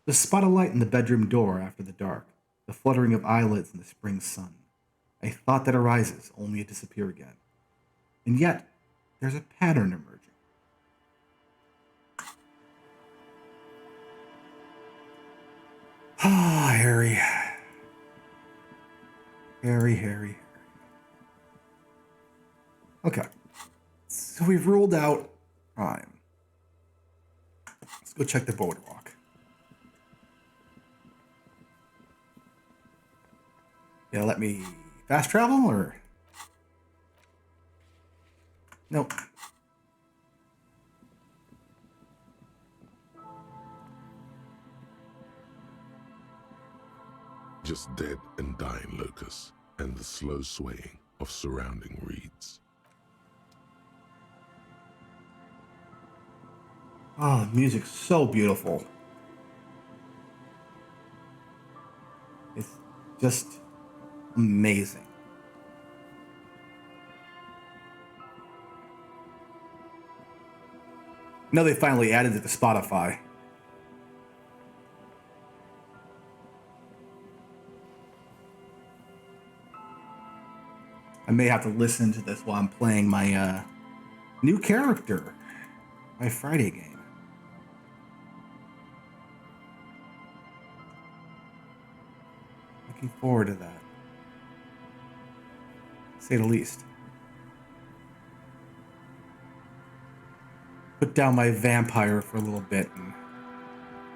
The spot of light in the bedroom door after the dark, the fluttering of eyelids in the spring sun. A thought that arises, only to disappear again. And yet, there's a pattern emerging. Ah, Harry. Harry. Okay. So we've ruled out Prime. Let's go check the boardwalk. Yeah, let me fast travel or? Nope. Just dead and dying locusts, and the slow swaying of surrounding reeds. Oh, the music's so beautiful. It's just amazing. Now they finally added it to Spotify. I may have to listen to this while I'm playing my new character, my Friday game. Looking forward to that, to say the least. Put down my vampire for a little bit and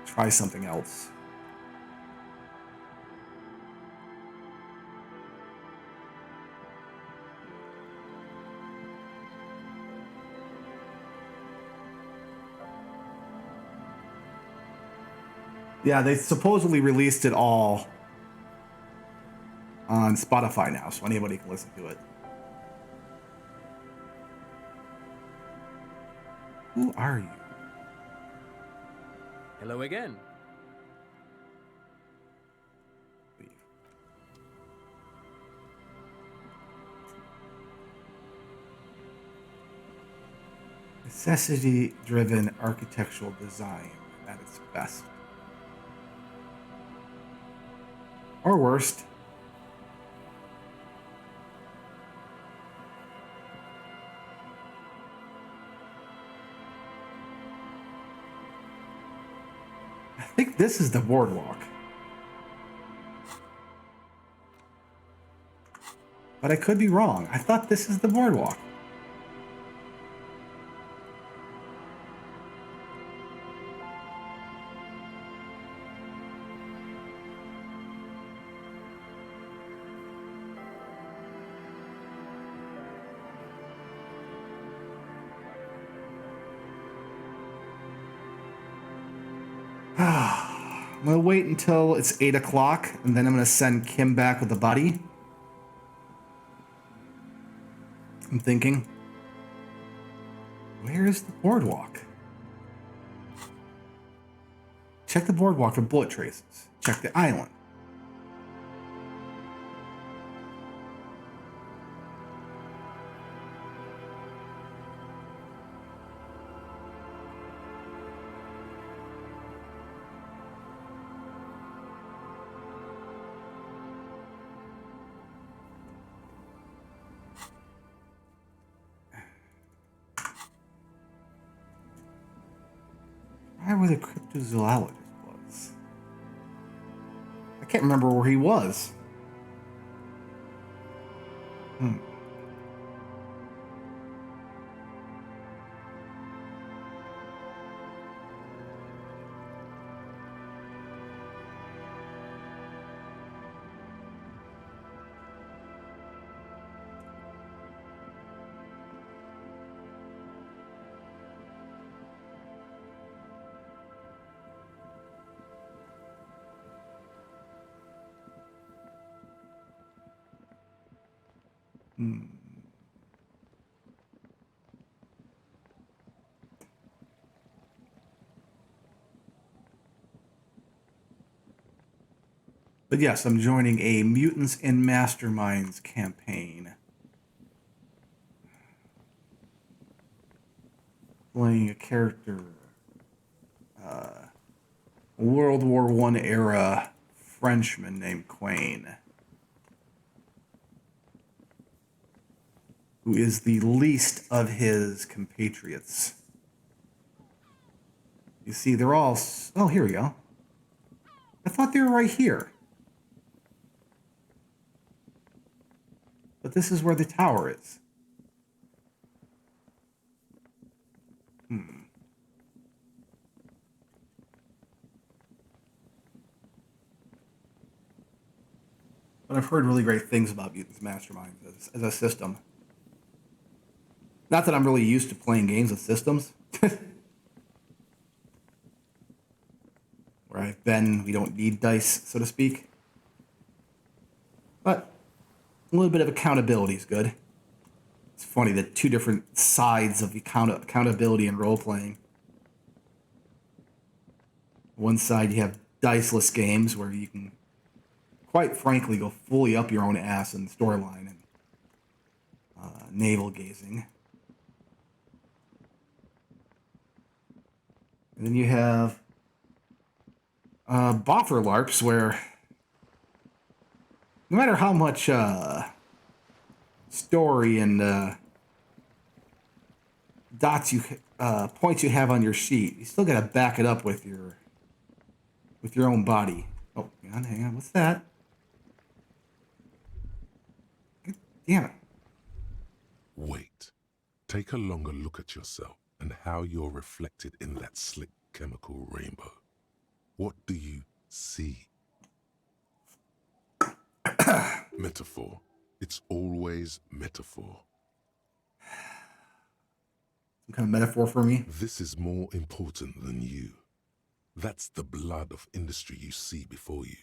try something else. Yeah, they supposedly released it all on Spotify now, so anybody can listen to it. Who are you? Hello again. Leave. Necessity-driven architectural design at its best. Or worst. I think this is the boardwalk. But I could be wrong. I thought this is the boardwalk. I'm gonna wait until it's 8 o'clock, and then I'm gonna send Kim back with the body. I'm thinking, where is the boardwalk? Check the boardwalk for bullet traces. Check the island. where the cryptozoologist was. I can't remember where he was. But yes, I'm joining a Mutants and Masterminds campaign. Playing a character, World War I era Frenchman named Quain, who is the least of his compatriots. You see, they're all... Oh, here we go. I thought they were right here. But this is where the tower is. But I've heard really great things about Mutants Masterminds as a system. Not that I'm really used to playing games with systems. Where I've been, we don't need dice, so to speak. But a little bit of accountability is good. It's funny, the two different sides of accountability and role-playing. One side, you have diceless games where you can, quite frankly, go fully up your own ass in the storyline and navel-gazing. And then you have boffer LARPs where no matter how much story and points you have on your sheet, you still gotta back it up with your own body. Oh, hang on, what's that? God damn it. Wait. Take a longer look at yourself and how you're reflected in that slick chemical rainbow. What do you see? Metaphor. It's always metaphor. Some kind of metaphor for me? This is more important than you. That's the blood of industry you see before you.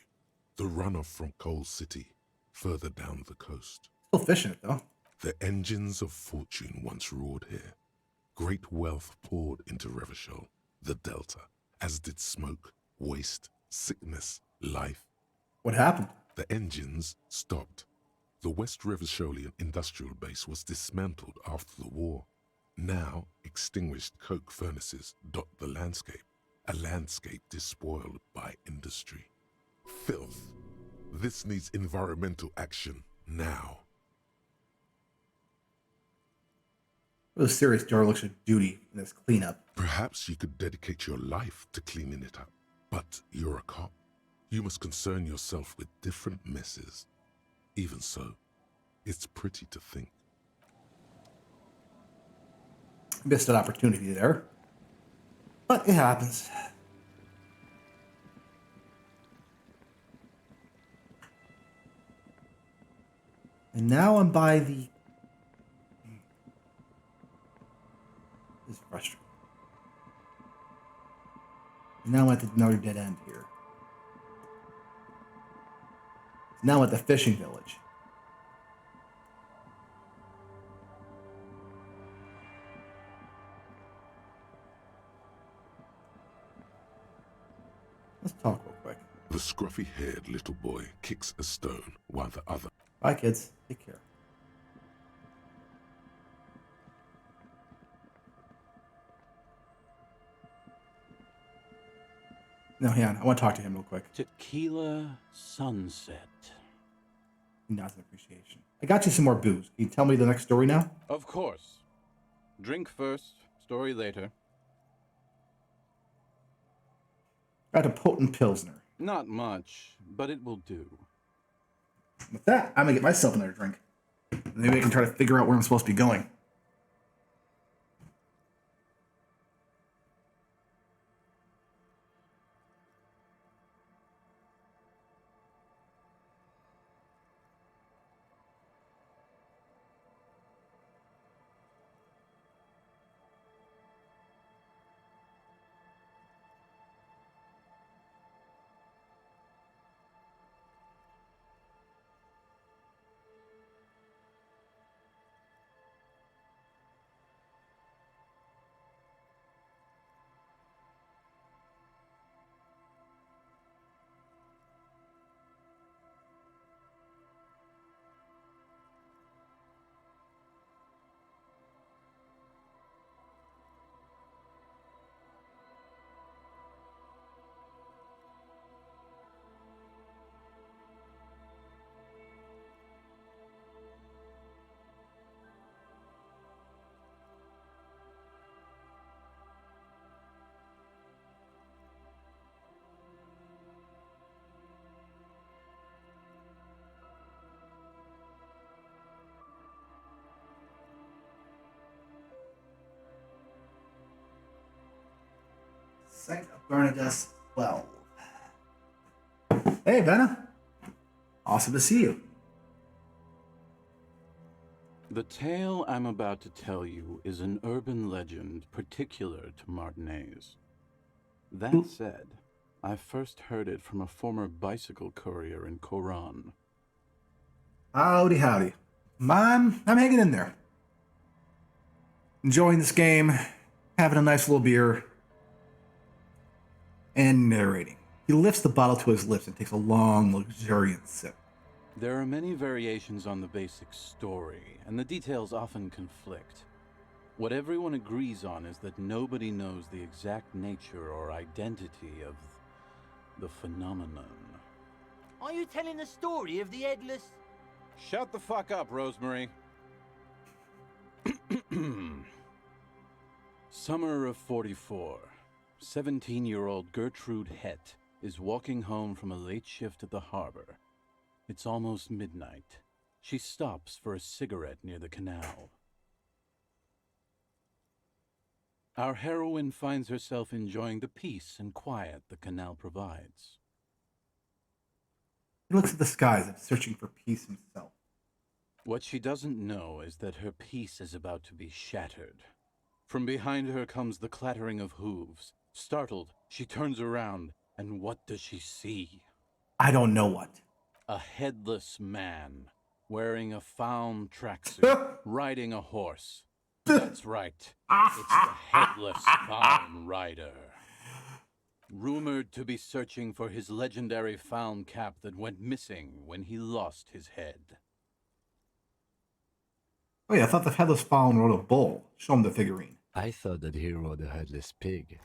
The runoff from Coal City, further down the coast. Still fishing it, though. The engines of fortune once roared here. Great wealth poured into Revachol, the Delta, as did smoke, waste, sickness, life. What happened? The engines stopped. The West Revacholian industrial base was dismantled after the war. Now, extinguished coke furnaces dot the landscape, a landscape despoiled by industry. Filth. This needs environmental action now. What a serious dereliction of duty in this cleanup. Perhaps you could dedicate your life to cleaning it up, but you're a cop. You must concern yourself with different messes. Even so, it's pretty to think. Missed an opportunity there. But it happens. And now I'm by the... This is frustrating. And now I'm at another dead end here. Now I'm at the fishing village. Let's talk real quick. The scruffy-haired little boy kicks a stone while the other... Bye, kids. Take care. No, hang on. I want to talk to him real quick. Tequila sunset. He nods in appreciation. I got you some more booze. Can you tell me the next story now? Of course. Drink first, story later. Got a potent pilsner. Not much, but it will do. With that, I'm gonna get myself another drink. Maybe I can try to figure out where I'm supposed to be going. Saint Bernardus 12. Hey, Benna. Awesome to see you. The tale I'm about to tell you is an urban legend particular to Martinez. That said, I first heard it from a former bicycle courier in Koran. Howdy, howdy. I'm hanging in there. Enjoying this game, having a nice little beer, and narrating. He lifts the bottle to his lips and takes a long, luxuriant sip. There are many variations on the basic story, and the details often conflict. What everyone agrees on is that nobody knows the exact nature or identity of the phenomenon. Are you telling the story of the headless... Shut the fuck up, Rosemary. Summer of 44. 17-year-old Gertrude Het is walking home from a late shift at the harbor. It's almost midnight. She stops for a cigarette near the canal. Our heroine finds herself enjoying the peace and quiet the canal provides. He looks at the skies and searching for peace himself. What she doesn't know is that her peace is about to be shattered. From behind her comes the clattering of hooves. Startled, she turns around, and what does she see? I don't know what. A headless man, wearing a fawn tracksuit, riding a horse. That's right, it's the headless fawn rider. Rumored to be searching for his legendary fawn cap that went missing when he lost his head. Wait, I thought the headless fawn rode a bull. Show him the figurine. I thought that he rode a headless pig.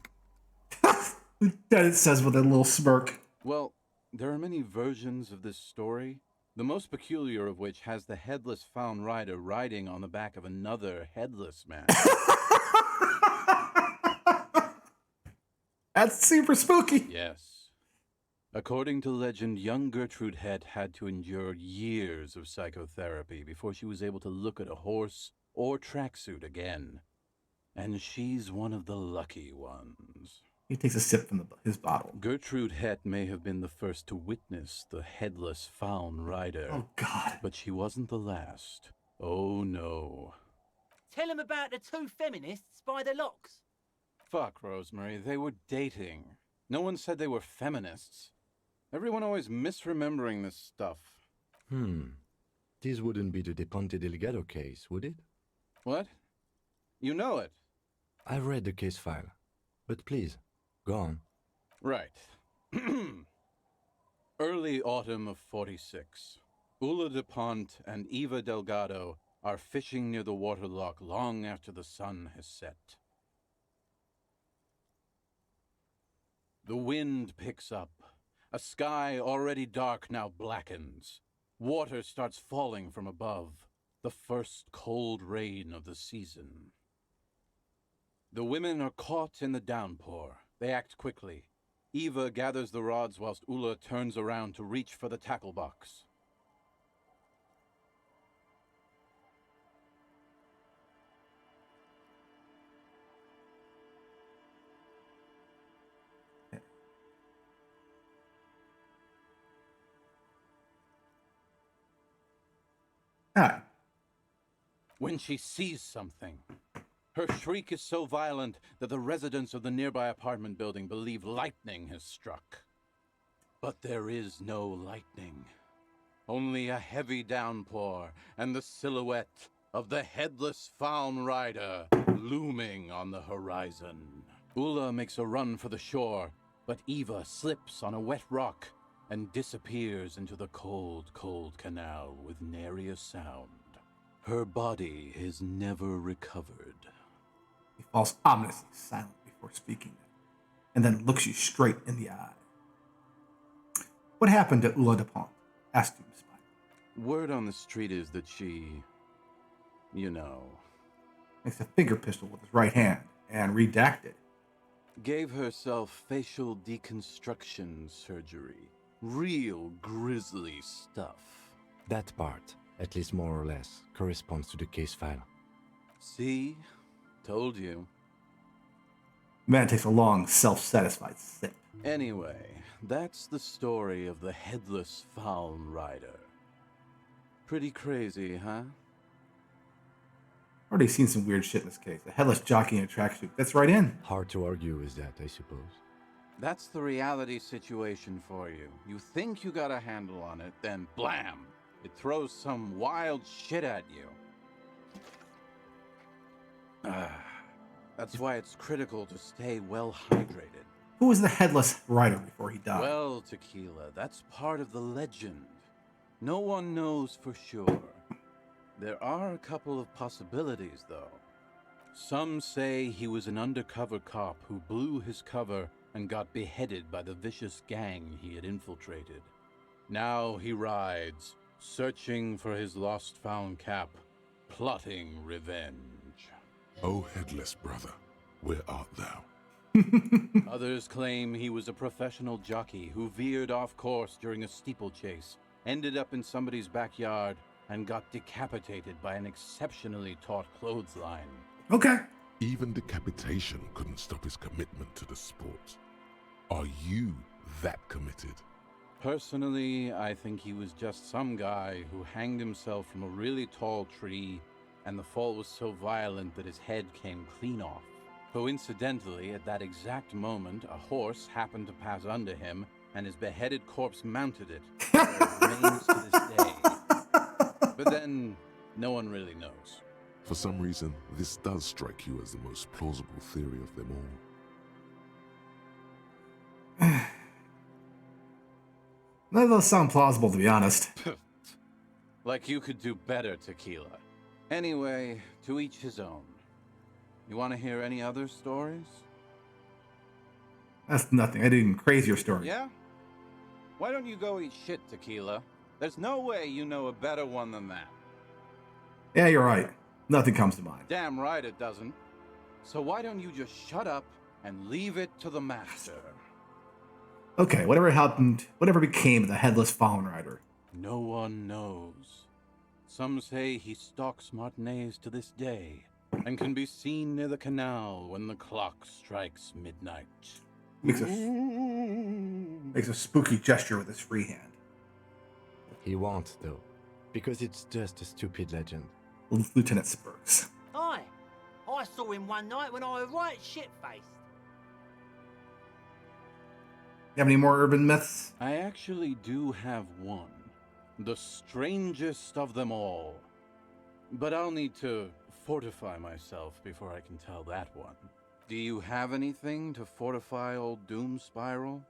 That it says with a little smirk. Well, there are many versions of this story, the most peculiar of which has the headless fawn rider riding on the back of another headless man. That's super spooky. Yes. According to legend, young Gertrude Het had to endure years of psychotherapy before she was able to look at a horse or tracksuit again. And she's one of the lucky ones. He takes a sip from his bottle. Gertrude Het may have been the first to witness the headless fawn rider. Oh, God. But she wasn't the last. Oh, no. Tell him about the two feminists by the locks. Fuck, Rosemary. They were dating. No one said they were feminists. Everyone always misremembering this stuff. This wouldn't be the De Ponte Delgado case, would it? What? You know it? I've read the case file. But please, go on. Right. Early autumn of 46. Ula de Ponte and Eva Delgado are fishing near the waterlock long after the sun has set. The wind picks up. A sky already dark now blackens. Water starts falling from above. The first cold rain of the season. The women are caught in the downpour. They act quickly. Eva gathers the rods whilst Ula turns around to reach for the tackle box. All right. When she sees something, her shriek is so violent that the residents of the nearby apartment building believe lightning has struck. But there is no lightning. Only a heavy downpour and the silhouette of the headless Faun Rider looming on the horizon. Ula makes a run for the shore, but Eva slips on a wet rock and disappears into the cold, cold canal with nary a sound. Her body is never recovered. He falls ominously silent before speaking, and then looks you straight in the eye. What happened to Ula de Pont? Asked him, Spy. Word on the street is that she, you know, Makes a finger pistol with his right hand and redacted. gave herself facial deconstruction surgery. Real grisly stuff. That part, at least more or less, corresponds to the case file. See? Told you. The man takes a long, self-satisfied sip. Anyway, that's the story of the headless Faun Rider. Pretty crazy, huh? Already seen some weird shit in this case. A headless jockey in a tracksuit. That's right in. Hard to argue with that, I suppose. That's the reality situation for you. You think you got a handle on it, then blam! It throws some wild shit at you. That's why it's critical to stay well hydrated. Who was the headless rider before he died? Well, Tequila, that's part of the legend. No one knows for sure. There are a couple of possibilities, though. Some say he was an undercover cop who blew his cover and got beheaded by the vicious gang he had infiltrated. Now he rides, searching for his lost found cap, plotting revenge. O headless brother, where art thou? Others claim he was a professional jockey who veered off course during a steeplechase, ended up in somebody's backyard, and got decapitated by an exceptionally taut clothesline. Okay. Even decapitation couldn't stop his commitment to the sport. Are you that committed? Personally, I think he was just some guy who hanged himself from a really tall tree, and the fall was so violent that his head came clean off. Coincidentally, at that exact moment, a horse happened to pass under him, and his beheaded corpse mounted it. Where it remains to this day. But then, no one really knows. For some reason, this does strike you as the most plausible theory of them all. None of those sound plausible, to be honest. Like you could do better, Tequila. Anyway, to each his own. You want to hear any other stories? That's nothing. I did even crazier story. Yeah? Why don't you go eat shit, Tequila? There's no way you know a better one than that. Yeah, you're right. Nothing comes to mind. Damn right it doesn't. So why don't you just shut up and leave it to the master? Okay, whatever happened, whatever became of the headless Faun Rider. No one knows. Some say he stalks Martinez to this day, and can be seen near the canal when the clock strikes midnight. Makes a spooky gesture with his free hand. He won't, though, because it's just a stupid legend. Lieutenant Spurks. Aye. I saw him one night when I was right shit-faced. You have any more urban myths? I actually do have one. The strangest of them all. But I'll need to fortify myself before I can tell that one. Do you have anything to fortify old Doom Spiral?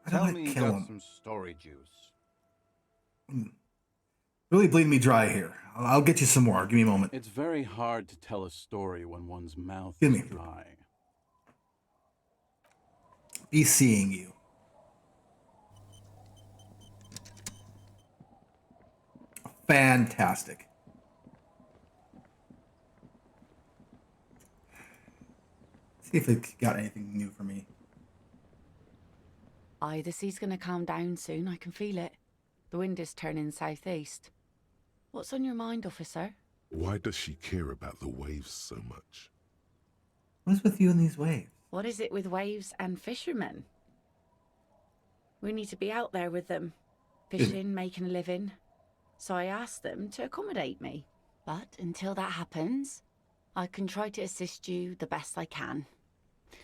I don't Tell wanna me you kill got him. some story juice. Really bleeding me dry here. I'll get you some more. Give me a moment. It's very hard to tell a story when one's mouth Give is me- dry. Be seeing you. Fantastic. See if it got anything new for me. Aye, the sea's gonna calm down soon. I can feel it. The wind is turning southeast. What's on your mind, officer? Why does she care about the waves so much? What's with you and these waves? What is it with waves and fishermen? We need to be out there with them, fishing, making a living. So I asked them to accommodate me. But until that happens, I can try to assist you the best I can.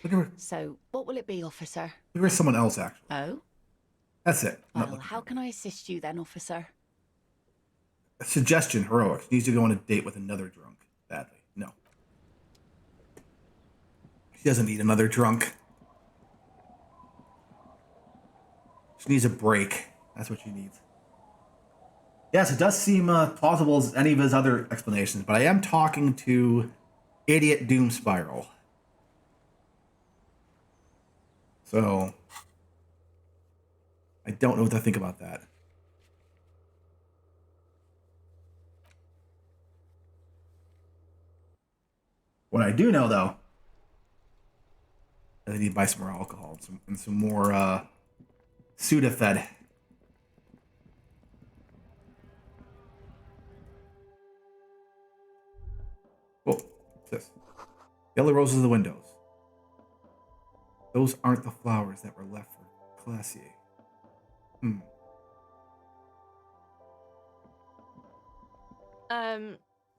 Look at her. So, what will it be, officer? Look at someone else, actually. Oh? That's it. I'm not Well, looking how at can I assist you then, officer? a suggestion, heroic. She needs to go on a date with another drunk. Badly. No. She doesn't need another drunk. She needs a break. That's what she needs. Yes, it does seem plausible as any of his other explanations, but I am talking to Idiot Doom Spiral. So, I don't know what to think about that. What I do know, though, is I need to buy some more alcohol and some more Sudafed. What's this? Yellow roses in the windows. Those aren't the flowers that were left for Classier.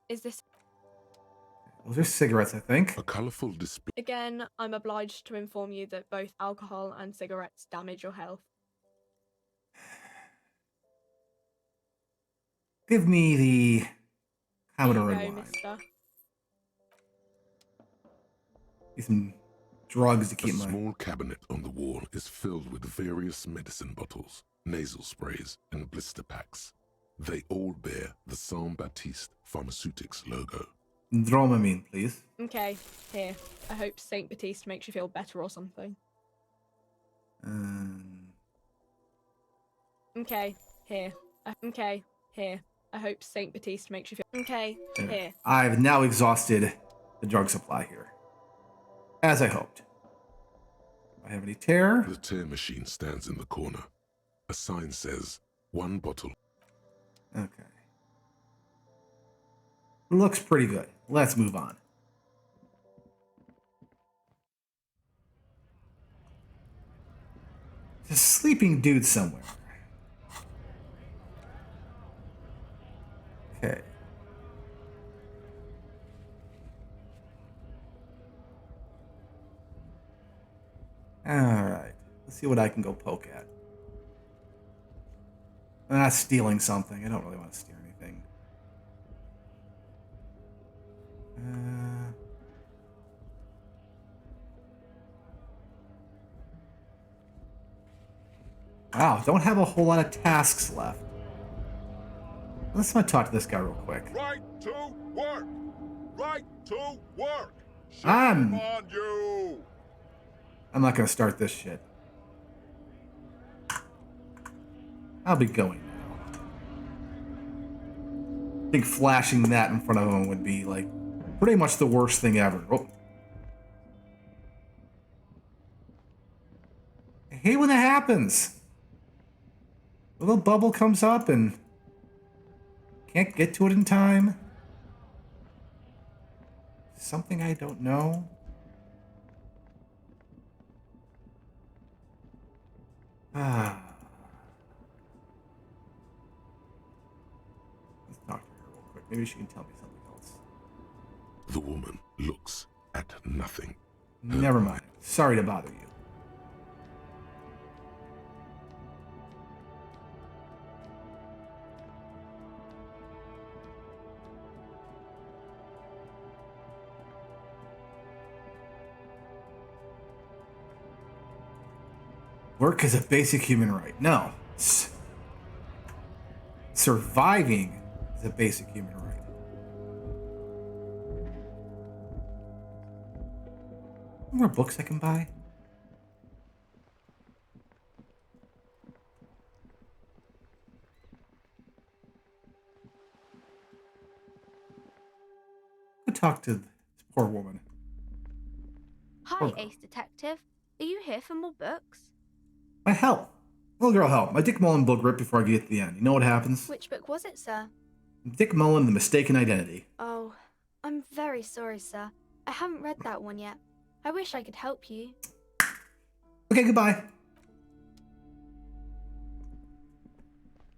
Is this... Those are cigarettes, I think. A colourful display. Again, I'm obliged to inform you that both alcohol and cigarettes damage your health. Give me the Commodore Here you Red go, wine. mister. Need some drugs to A keep my... small cabinet on the wall is filled with various medicine bottles, nasal sprays, and blister packs. They all bear the Saint Baptiste Pharmaceutics logo. Dramamine, please. Okay, here. I hope Saint Baptiste makes you feel better or something. Okay, here. Okay, here. I hope Saint Baptiste makes you feel... Okay, here. I've now exhausted the drug supply here. As I hoped. Do I have any terror? The tear machine stands in the corner. A sign says, 1 bottle. Okay. Looks pretty good. Let's move on. There's a sleeping dude somewhere. Okay. Alright. Let's see what I can go poke at. I'm not stealing something. I don't really want to steal anything. Wow, don't have a whole lot of tasks left. Let's talk to this guy real quick. Right to work! Right to work! I'm Shame on you! not gonna start this shit. I'll be going now. I think flashing that in front of him would be like pretty much the worst thing ever. Oh. I hate when that happens. A little bubble comes up and can't get to it in time. Something I don't know. Ah. Let's talk to her real quick. Maybe she can tell me something else. The woman looks at nothing. Never mind. Sorry to bother you. Work is a basic human right. No. Surviving is a basic human right. More books I can buy? Go talk to this poor woman. Hi, Ace Detective. Are you here for more books? My health. Little girl help. My Dick Mullen book right before I get to the end. You know what happens? Which book was it, sir? Dick Mullen, The Mistaken Identity. Oh, I'm very sorry, sir. I haven't read that one yet. I wish I could help you. Okay, goodbye.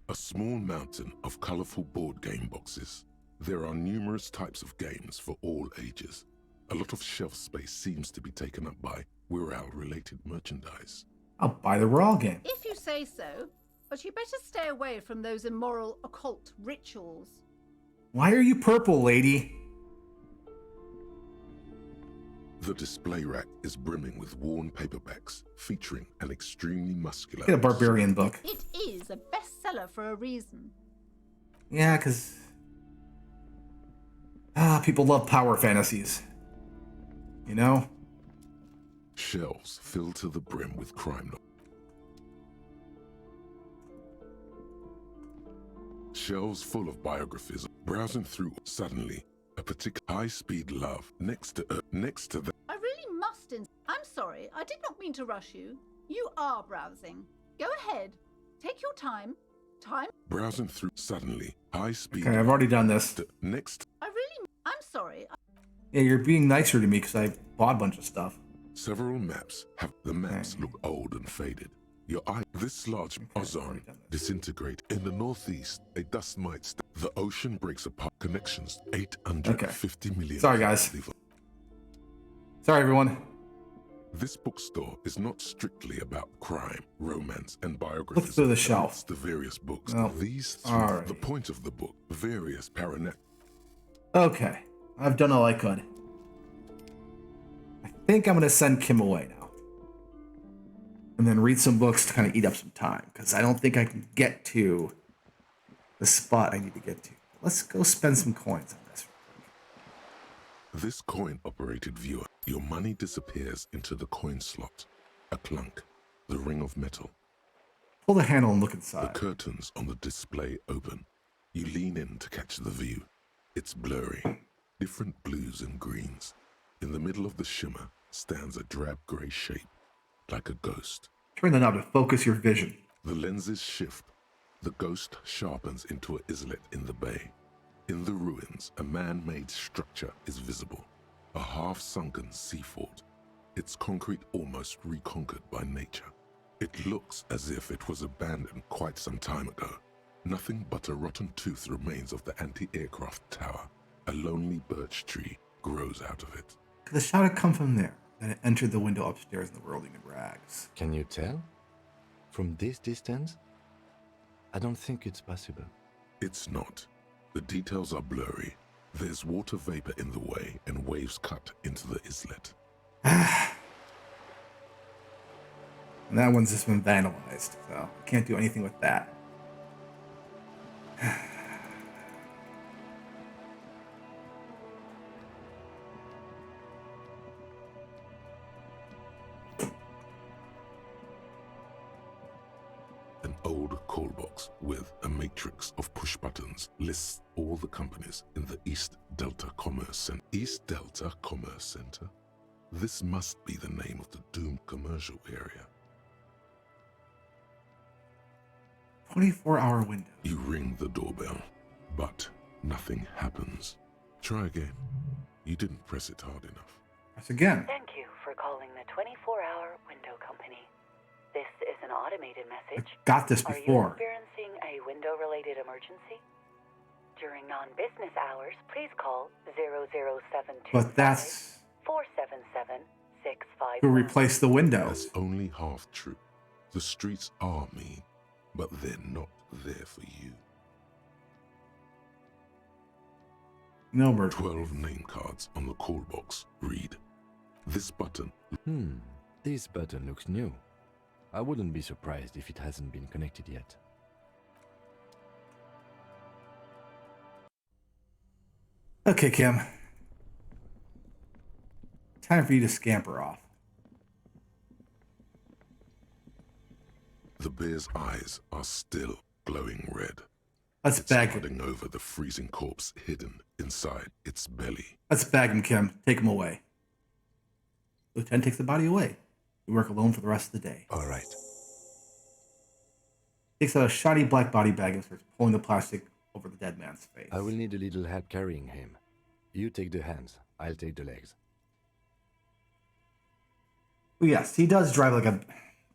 A small mountain of colorful board game boxes. There are numerous types of games for all ages. A lot of shelf space seems to be taken up by Wirral-related merchandise. I'll buy the Raw game. If you say so, but you better stay away from those immoral occult rituals. Why are you purple, lady? The display rack is brimming with worn paperbacks featuring an extremely muscular... Get a barbarian book. It is a bestseller for a reason. Yeah, because... people love power fantasies. You know? Shelves filled to the brim with crime novels. Shelves full of biographies. Browsing through, suddenly, a particular high-speed love next to the... I really must. I'm sorry. I did not mean to rush you. You are browsing. Go ahead. Take your time. Browsing through, suddenly, high-speed... Okay, I've already done this. I'm sorry. Yeah, you're being nicer to me because I bought a bunch of stuff. Several maps have... The maps look old and faded. Your eye... This large ozone disintegrate. In the northeast, a dust mite... The ocean breaks apart. Connections. 850 million... Sorry, guys. Sorry, everyone. This bookstore is not strictly about crime, romance, and biographies. Look through the shelf. It's the various books. Oh, These three, right. The point of the book, various paranet... Okay, I've done all I could. I think I'm going to send Kim away now. And then read some books to kind of eat up some time, because I don't think I can get to the spot I need to get to. Let's go spend some coins on this. This coin-operated viewer, your money disappears into the coin slot. A clunk, the ring of metal. Pull the handle and look The inside. curtains on the display open. You lean in to catch the view. It's blurry, different blues and greens. In the middle of the shimmer stands a drab gray shape, like a ghost. Turn the knob to focus your vision. The lenses shift. The ghost sharpens into an islet in the bay. In the ruins, a man-made structure is visible, a half-sunken sea fort, its concrete almost reconquered by nature. It looks as if it was abandoned quite some time ago. Nothing but a rotten tooth remains of the anti-aircraft tower. A lonely birch tree grows out of it. Could the shot have come from there? Then it entered the window upstairs in the whirling in rags. Can you tell? From this distance? I don't think it's possible. It's not. The details are blurry. There's water vapor in the way and waves cut into the islet. And that one's just been vandalized, so I can't do anything with that. An old call box with a matrix of push buttons lists all the companies in the East Delta Commerce Center. East Delta Commerce Center? This must be the name of the doomed commercial area. 24-hour window. You ring the doorbell, but nothing happens. Try again. You didn't press it hard enough. Press again. Thank you for calling the 24-hour window company. This is an automated message. Got this Are you before. experiencing a window-related emergency? During non-business hours, please call 00725 But that's 477 651. to replace the windows. That's only half true. The streets are mean, but they're not there for you. No murder. 12 name cards on the call box read, this button. This button looks new. I wouldn't be surprised if it hasn't been connected yet. Okay, Kim. Time for you to scamper off. The bear's eyes are still glowing red. Let's bag him. Spreading over the freezing corpse hidden inside its belly. Let's bag him, Kim. Take him away. Lieutenant takes the body away. We work alone for the rest of the day. All right. Takes out a shiny black body bag and starts pulling the plastic over the dead man's face. I will need a little help carrying him. You take the hands, I'll take the legs. Well, yes, he does drive like a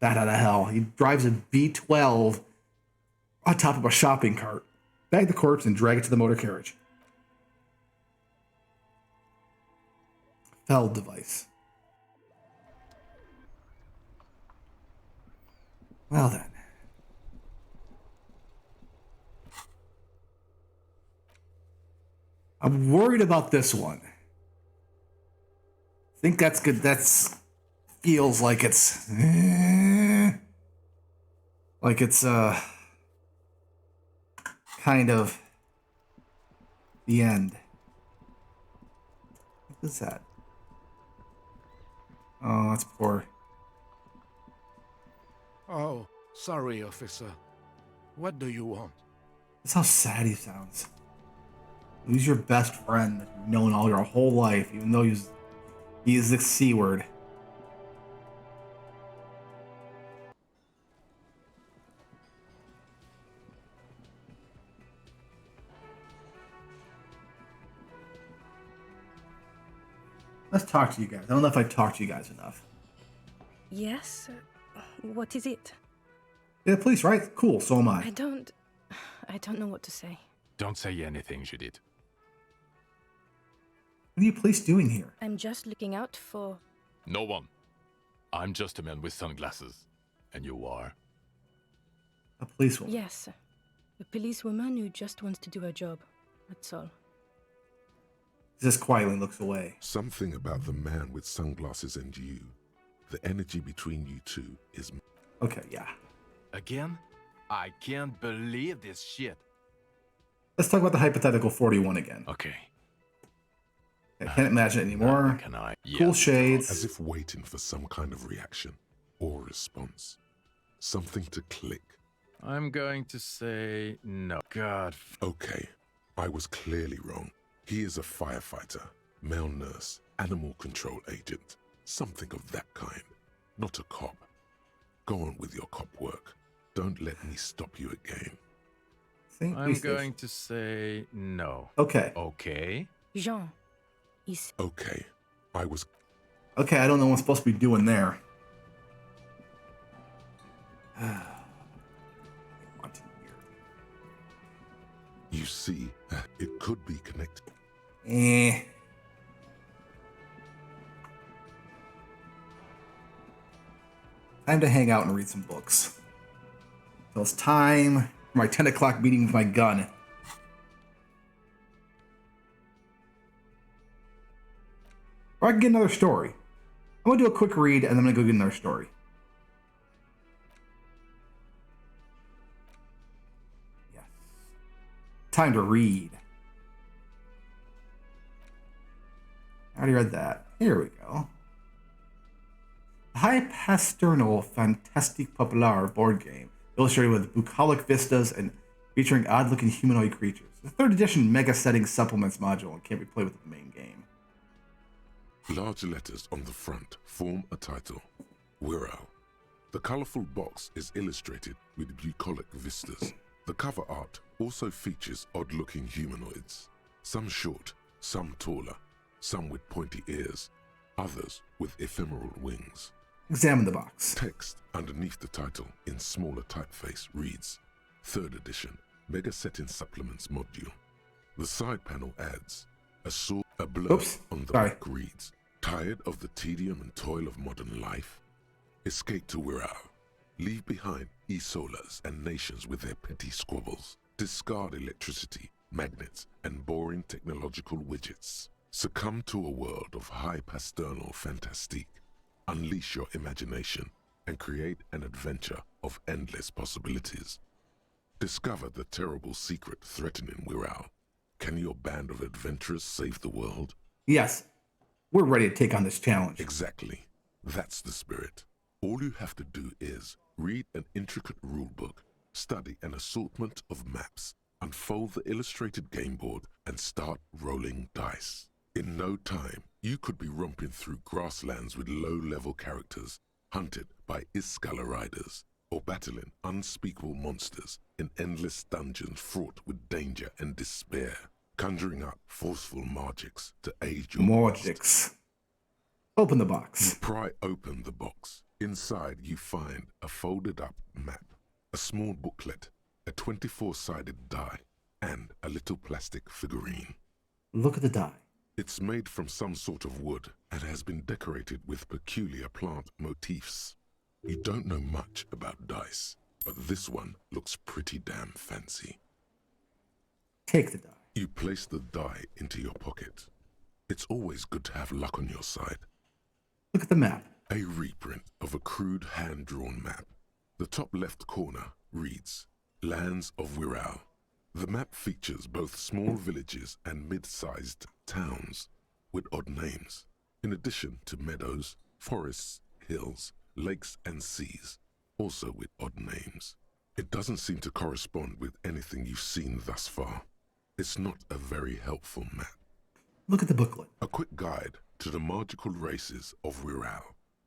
bat out of hell. He drives a V12 on top of a shopping cart, bag the corpse, and drag it to the motor carriage. Feld device. Well then. I'm worried about this one. I think that's good. That's feels like it's kind of the end. What is that? Oh, that's poor. Oh, sorry, officer. What do you want? That's how sad he sounds. Lose your best friend that you've known all your whole life, even though he's the C word. Let's talk to you guys. I don't know if I've talked to you guys enough. Yes? What is it? Yeah, the police, right? Cool, so am I. I don't know what to say. Don't say anything, Judith. What are you police doing here? I'm just looking out for... No one. I'm just a man with sunglasses. And you are? A policewoman. Yes. A policewoman who just wants to do her job. That's all. He just quietly looks away. Something about the man with sunglasses and you. The energy between you two is... Okay, yeah. Again? I can't believe this shit. Let's talk about the hypothetical 41 again. Okay. I can't imagine it anymore. Can I? Cool shades. As if waiting for some kind of reaction or response. Something to click. I'm going to say no. God. Okay, I was clearly wrong. He is a firefighter, male nurse, animal control agent. Something of that kind. Not a cop. Go on with your cop work. Don't let me stop you again. I'm going to say no. Okay. Okay. Jean. He's... Okay. I was... Okay, I don't know what I'm supposed to be doing there. You see, it could be connected. Time to hang out and read some books. So it's time for my 10 o'clock meeting with my gun. Or I can get another story. I'm going to do a quick read and then I'm going to go get another story. Yes. Time to read. I already read that. Here we go. High Pasternal Fantastique Populaire board game, illustrated with bucolic vistas and featuring odd-looking humanoid creatures. The 3rd edition Mega Settings Supplements module and can't be played with the main game. Large letters on the front form a title. Wirral. The colorful box is illustrated with bucolic vistas. The cover art also features odd-looking humanoids. Some short, some taller, some with pointy ears, others with ephemeral wings. Examine the box. Text underneath the title in smaller typeface reads, 3rd edition Mega Setting Supplements module. The side panel adds, a blurb on the back reads, tired of the tedium and toil of modern life? Escape to Wirral. Leave behind e-solas and nations with their petty squabbles. Discard electricity, magnets, and boring technological widgets. Succumb to a world of high pasternal fantastique. Unleash your imagination and create an adventure of endless possibilities. Discover the terrible secret threatening Wirral. Can your band of adventurers save the world? Yes, we're ready to take on this challenge. Exactly. That's the spirit. All you have to do is read an intricate rulebook, study an assortment of maps, unfold the illustrated game board, and start rolling dice. In no time, you could be romping through grasslands with low-level characters, hunted by Iskala riders, or battling unspeakable monsters in endless dungeons fraught with danger and despair, conjuring up forceful magics to aid your Magics. Open the box. You pry open the box. Inside you find a folded up map, a small booklet, a 24-sided die, and a little plastic figurine. Look at the die. It's made from some sort of wood and has been decorated with peculiar plant motifs. You don't know much about dice, but this one looks pretty damn fancy. Take the die. You place the die into your pocket. It's always good to have luck on your side. Look at the map. A reprint of a crude hand-drawn map. The top left corner reads, Lands of Wirral. The map features both small villages and mid-sized towns with odd names, in addition to meadows, forests, hills, lakes and seas, also with odd names. It doesn't seem to correspond with anything you've seen thus far. It's not a very helpful map. Look at the booklet. A quick guide to the magical races of Wirral.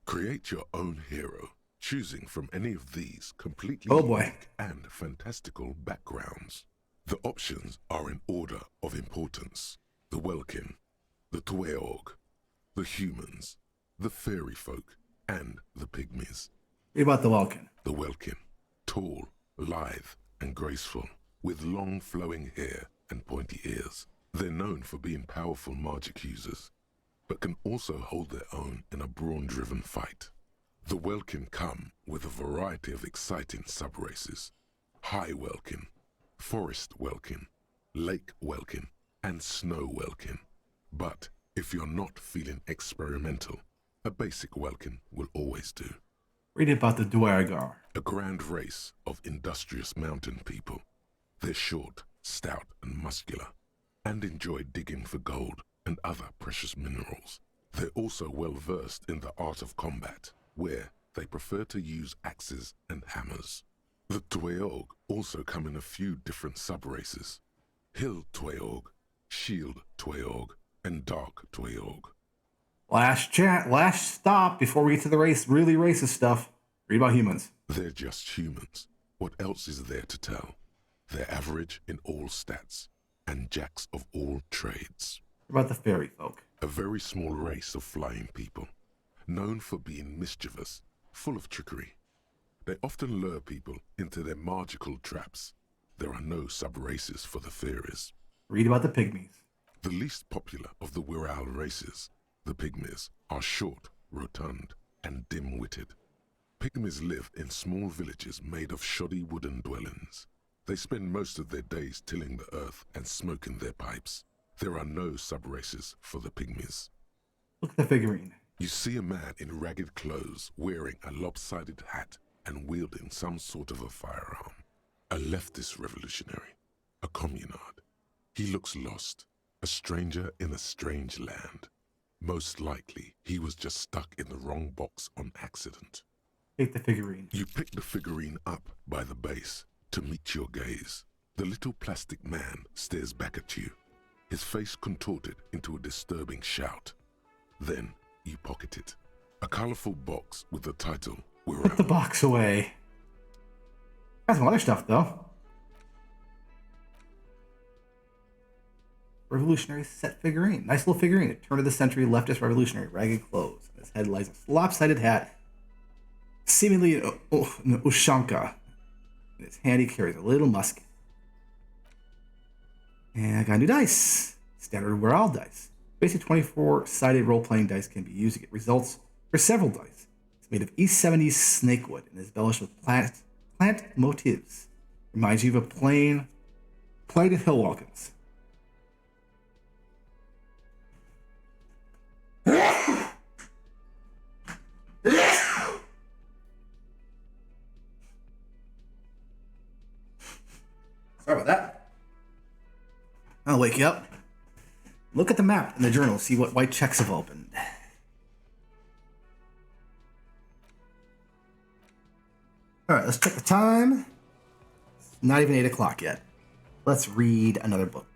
Create your own hero, choosing from any of these completely unique and fantastical backgrounds. The options are in order of importance. The Welkin, the Tweog, the humans, the fairy folk, and the pygmies. What about the Welkin? The Welkin, tall, lithe, and graceful, with long flowing hair and pointy ears. They're known for being powerful magic users, but can also hold their own in a brawn-driven fight. The Welkin come with a variety of exciting sub-races. High Welkin, Forest Welkin, Lake Welkin, and Snow Welkin. But if you're not feeling experimental, a basic Welkin will always do. Read about the Duergar. A grand race of industrious mountain people. They're short, stout, and muscular, and enjoy digging for gold and other precious minerals. They're also well versed in the art of combat, where they prefer to use axes and hammers. The Tweog also come in a few different sub-races. Hill Tweog, Shield Tweog, and Dark Tweog. Last stop before we get to the really racist stuff. Read about humans. They're just humans. What else is there to tell? They're average in all stats, and jacks of all trades. What about the fairy folk? A very small race of flying people, known for being mischievous, full of trickery. They often lure people into their magical traps. There are no sub-races for the fairies. Read about the pygmies. The least popular of the Wirral races, the pygmies, are short, rotund, and dim-witted. Pygmies live in small villages made of shoddy wooden dwellings. They spend most of their days tilling the earth and smoking their pipes. There are no sub-races for the pygmies. Look at the figurine. You see a man in ragged clothes wearing a lopsided hat and wielding some sort of a firearm. A leftist revolutionary, a communard. He looks lost, a stranger in a strange land. Most likely, he was just stuck in the wrong box on accident. Take the figurine. You pick the figurine up by the base to meet your gaze. The little plastic man stares back at you, his face contorted into a disturbing shout. Then you pocket it. A colorful box with the title, Wirral. Put the box away. Got some other stuff, though. Revolutionary set figurine. Nice little figurine. A turn-of-the-century leftist revolutionary. Ragged clothes. On his head lies a lopsided hat. Seemingly an Ushanka. In his hand he carries a little musket. And I got new dice. Standard Wirral dice. Basic 24-sided role-playing dice can be used to get results for several dice. It's made of East 70s snakewood and is embellished with plant motifs. Reminds you of a plated hill walkins. Sorry about that. I'll wake you up. Look at the map in the journal, see what white checks have opened. Alright, let's check the time. It's not even 8 o'clock yet. Let's read another book.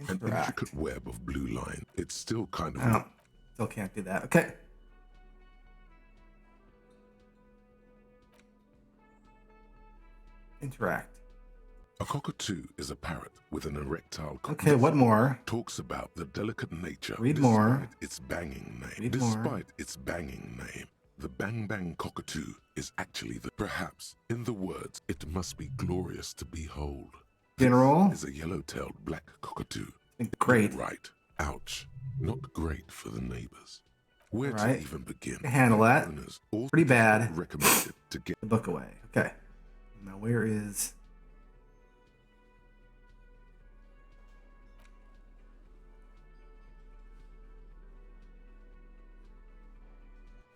An intricate web of blue line. It's still kind of... Oh, still can't do that. Okay. Interact. A cockatoo is a parrot with an erectile... Okay, what more? Talks about the delicate nature... Read despite more. its banging name. Read despite more. its banging name, the bang bang cockatoo is actually the... Perhaps, in the words, it must be glorious to behold. General? This is a yellow-tailed black cockatoo. Great. Right. Ouch. Not great for the neighbors. Where All right. to even begin? Can handle that. Owners also Pretty bad. recommended to get the book away. Okay. Now where is...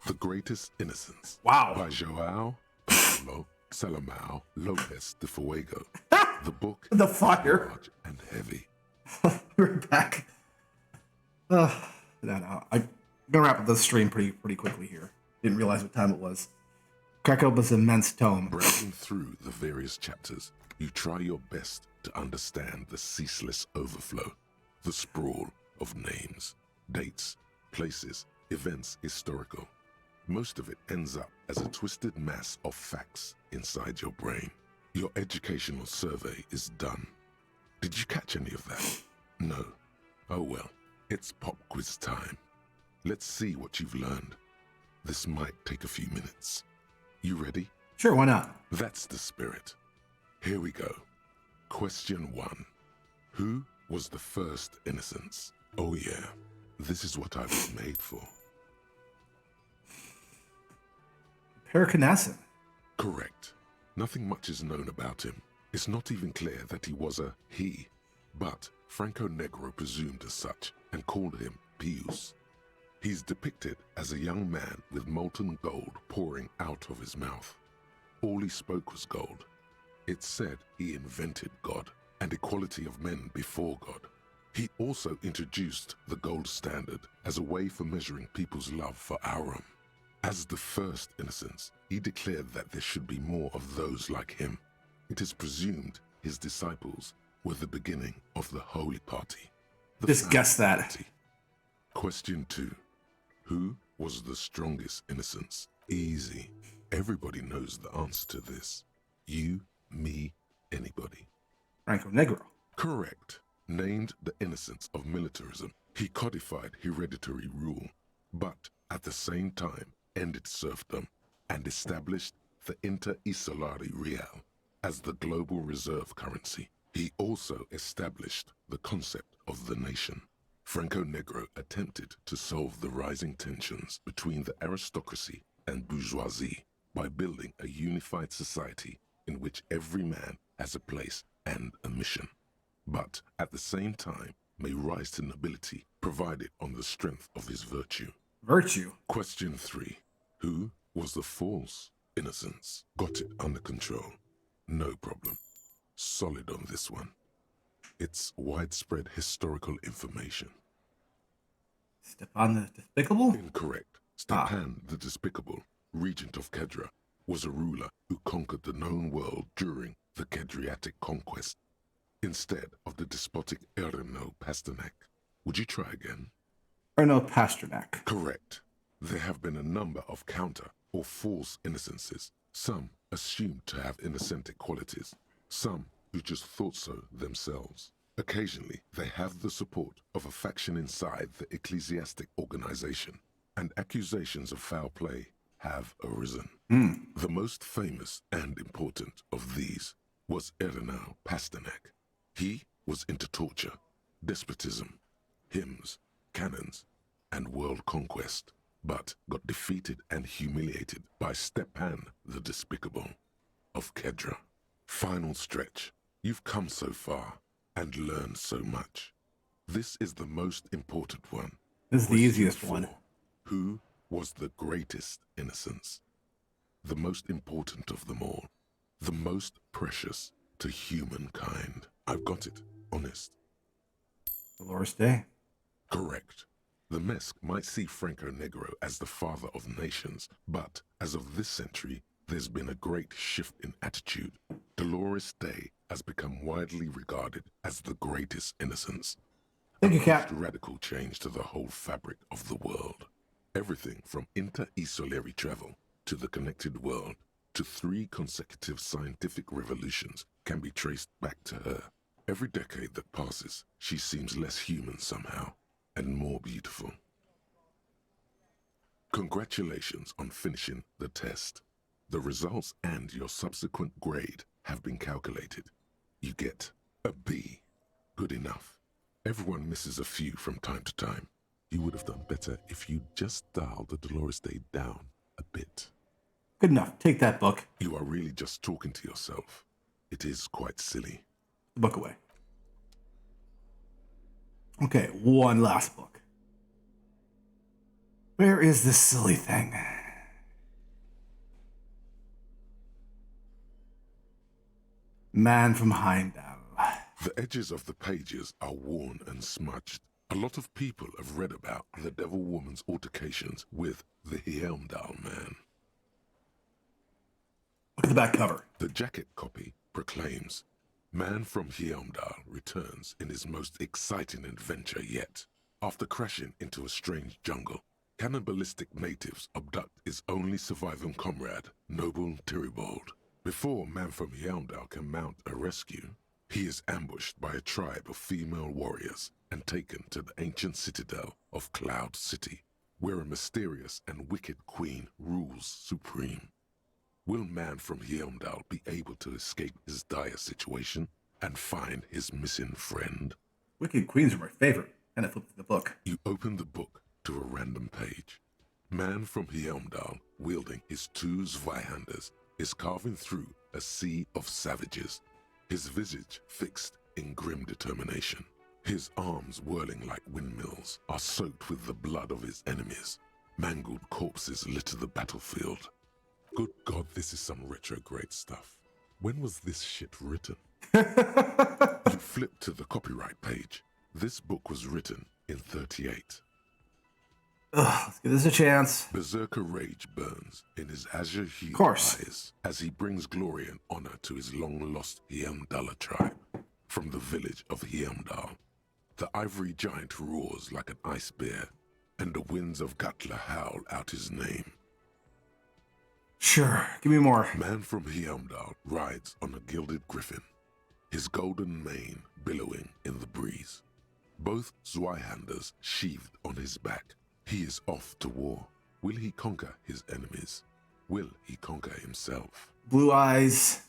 The Greatest Innocence. Wow. By Joao Paulo Salomão Lopes de Fuego. The book The fire. is large and heavy. We're back. No, I'm gonna wrap up the stream pretty quickly here. Didn't realize what time it was. Crack open this immense tome. Browsing through the various chapters, you try your best to understand the ceaseless overflow, the sprawl of names, dates, places, events historical. Most of it ends up as a twisted mass of facts inside your brain. Your educational survey is done. Did you catch any of that? No. Oh well, it's pop quiz time. Let's see what you've learned. This might take a few minutes. You ready? Sure, why not? That's the spirit. Here we go. Question 1. Who was the first innocence? Oh yeah, this is what I was made for. Paraconassin. Correct. Nothing much is known about him. It's not even clear that he was a he, but Franco Negro presumed as such and called him Pius. He's depicted as a young man with molten gold pouring out of his mouth. All he spoke was gold. It's said he invented God and equality of men before God. He also introduced the gold standard as a way for measuring people's love for Aurum. As the first innocence, he declared that there should be more of those like him. It is presumed his disciples were the beginning of the Holy Party. Just guess that. Party. Question 2. Who was the strongest innocence? Easy. Everybody knows the answer to this. You, me, anybody. Franco Negro. Correct. Named the innocence of militarism, he codified hereditary rule, but at the same time ended serfdom and established the Inter-Isolari Real as the global reserve currency. He also established the concept of the nation. Franco Negro attempted to solve the rising tensions between the aristocracy and bourgeoisie by building a unified society in which every man has a place and a mission, but at the same time may rise to nobility provided on the strength of his virtue. Virtue. Question 3. Who was the false innocence? Got it under control. No problem. Solid on this one. It's widespread historical information. Stepan the Despicable? Incorrect. Stepan the Despicable, regent of Kedra, was a ruler who conquered the known world during the Kedriatic conquest, instead of the despotic Erno Pasternak. Would you try again? Erno Pasternak. Correct. There have been a number of counter or false innocences, some assumed to have innocentic qualities, some who just thought so themselves. Occasionally, they have the support of a faction inside the ecclesiastic organization, and accusations of foul play have arisen. The most famous and important of these was Erno Pasternak. He was into torture, despotism, hymns, cannons, and world conquest, but got defeated and humiliated by Stepan the Despicable of Kedra. Final stretch. You've come so far and learned so much. This is the most important one. This is the easiest one. Who was the greatest innocence? The most important of them all. The most precious to humankind. I've got it. Honest. Dolores Day. Correct. The Mesk might see Franco Negro as the father of nations, but as of this century, there's been a great shift in attitude. Dolores Day has become widely regarded as the greatest innocence. Thank you, Kat. Radical change to the whole fabric of the world. Everything from inter-esolary travel to the connected world to 3 consecutive scientific revolutions can be traced back to her. Every decade that passes, she seems less human somehow and more beautiful. Congratulations on finishing the test. The results and your subsequent grade have been calculated. You get a B. Good enough. Everyone misses a few from time to time. You would have done better if you just dialed the Dolores Day down a bit. Good enough. Take that book. You are really just talking to yourself. It is quite silly. The book away. Okay, one last book. Where is this silly thing? Man from Heimdall. The edges of the pages are worn and smudged. A lot of people have read about the Devil Woman's altercations with the Heimdall man. Look at the back cover. The jacket copy proclaims, Man from Heimdall returns in his most exciting adventure yet. After crashing into a strange jungle, cannibalistic natives abduct his only surviving comrade, Noble Tyribald. Before Man from Heimdall can mount a rescue, he is ambushed by a tribe of female warriors and taken to the ancient citadel of Cloud City, where a mysterious and wicked queen rules supreme. Will Man from Heimdall be able to escape his dire situation and find his missing friend? Wicked Queens are my favorite. And I flipped the book. You open the book to a random page. Man from Heimdall, wielding his 2 Zweihanders, is carving through a sea of savages, his visage fixed in grim determination. His arms, whirling like windmills, are soaked with the blood of his enemies. Mangled corpses litter the battlefield. Good God, this is some retrograde stuff. When was this shit written? You flip to the copyright page. This book was written in 38. Let's give this a chance. Berserker rage burns in his azure-hued eyes as he brings glory and honor to his long-lost Heimdall tribe. From the village of Heimdall, the ivory giant roars like an ice bear, and the winds of Gatla howl out his name. Sure, give me more. Man from Heimdall rides on a gilded griffin, his golden mane billowing in the breeze. Both Zweihanders sheathed on his back. He is off to war. Will he conquer his enemies? Will he conquer himself? Blue eyes,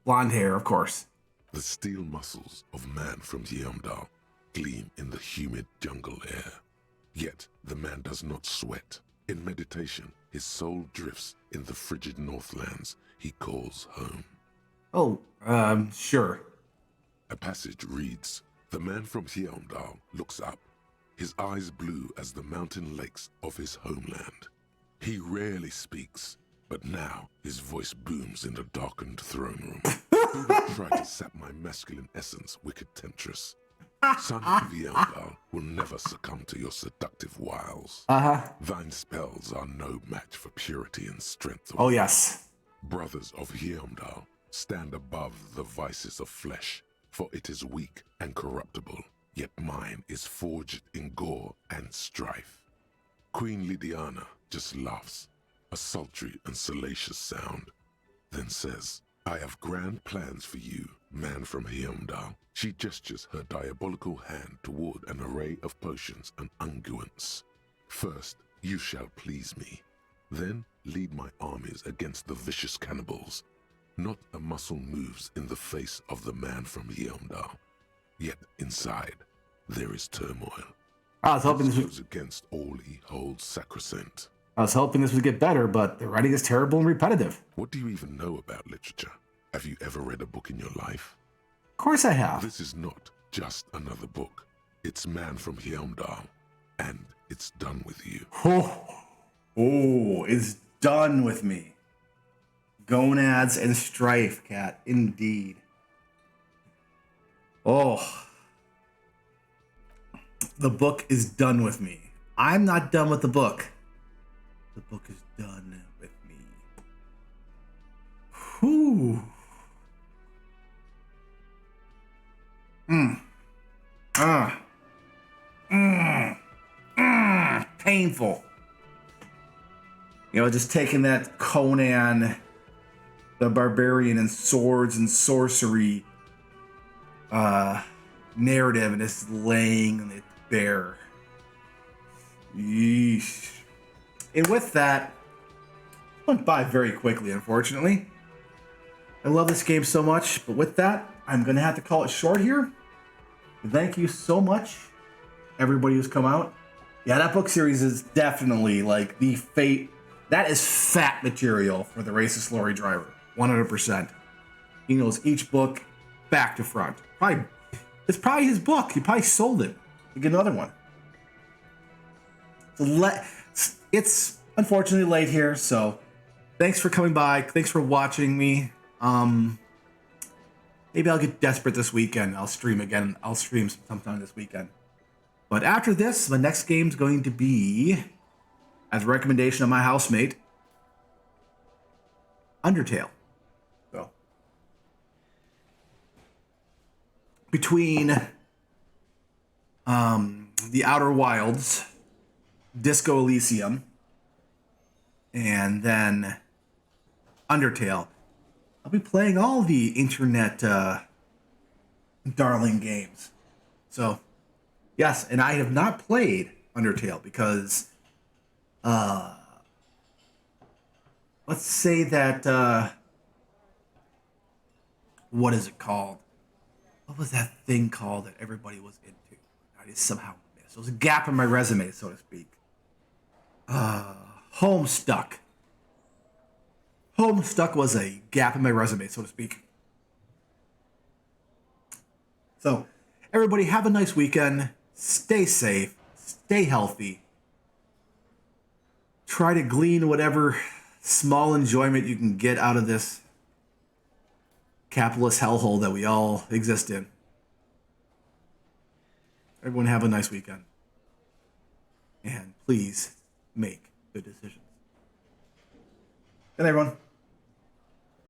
blonde hair, of course. The steel muscles of Man from Heimdall gleam in the humid jungle air. Yet the man does not sweat. In meditation, his soul drifts in the frigid northlands he calls home. Oh, sure. A passage reads, The man from Heimdall looks up, his eyes blue as the mountain lakes of his homeland. He rarely speaks, but now his voice booms in the darkened throne room. Who would try to sap my masculine essence, wicked temptress? Son of Heimdall will never succumb to your seductive wiles. Thine spells are no match for purity and strength. Oh, yes. Brothers of Heimdall, stand above the vices of flesh, for it is weak and corruptible, yet mine is forged in gore and strife. Queen Lydiana just laughs, a sultry and salacious sound, then says, I have grand plans for you, man from Heimdall. She gestures her diabolical hand toward an array of potions and unguents. First, you shall please me. Then lead my armies against the vicious cannibals. Not a muscle moves in the face of the man from Heimdall. Yet inside, there is turmoil. I was hoping this goes against all he holds sacrosanct. I was hoping this would get better, but the writing is terrible and repetitive. What do you even know about literature? Have you ever read a book in your life? Of course I have. This is not just another book. It's Man from Heimdall, and it's done with you. Oh, it's done with me. Gonads and strife, Cat, indeed. Oh. The book is done with me. I'm not done with the book. The book is done with me. Whew. painful. You know, just taking that Conan the Barbarian and swords and sorcery narrative and just laying it bare. Yeesh. And with that, went by very quickly, unfortunately. I love this game so much, but with that, I'm going to have to call it short here. Thank you so much, everybody who's come out. Yeah, that book series is definitely like the fate. That is fat material for the racist lorry driver. 100%. He knows each book back to front. It's probably his book. He probably sold it to get another one. It's unfortunately late here, so thanks for coming by. Thanks for watching me. Maybe I'll get desperate this weekend. I'll stream again. I'll stream sometime this weekend. But after this, the next game's going to be, as a recommendation of my housemate, Undertale. So, between The Outer Wilds, Disco Elysium, and then Undertale, I'll be playing all the internet darling games. So, yes, and I have not played Undertale because, let's say that, what is it called? What was that thing called that everybody was into? I just somehow missed. It was a gap in my resume, so to speak. Homestuck. Homestuck was a gap in my resume, so to speak. So, everybody have a nice weekend. Stay safe. Stay healthy. Try to glean whatever small enjoyment you can get out of this capitalist hellhole that we all exist in. Everyone have a nice weekend. And please make good decisions. Good night, everyone.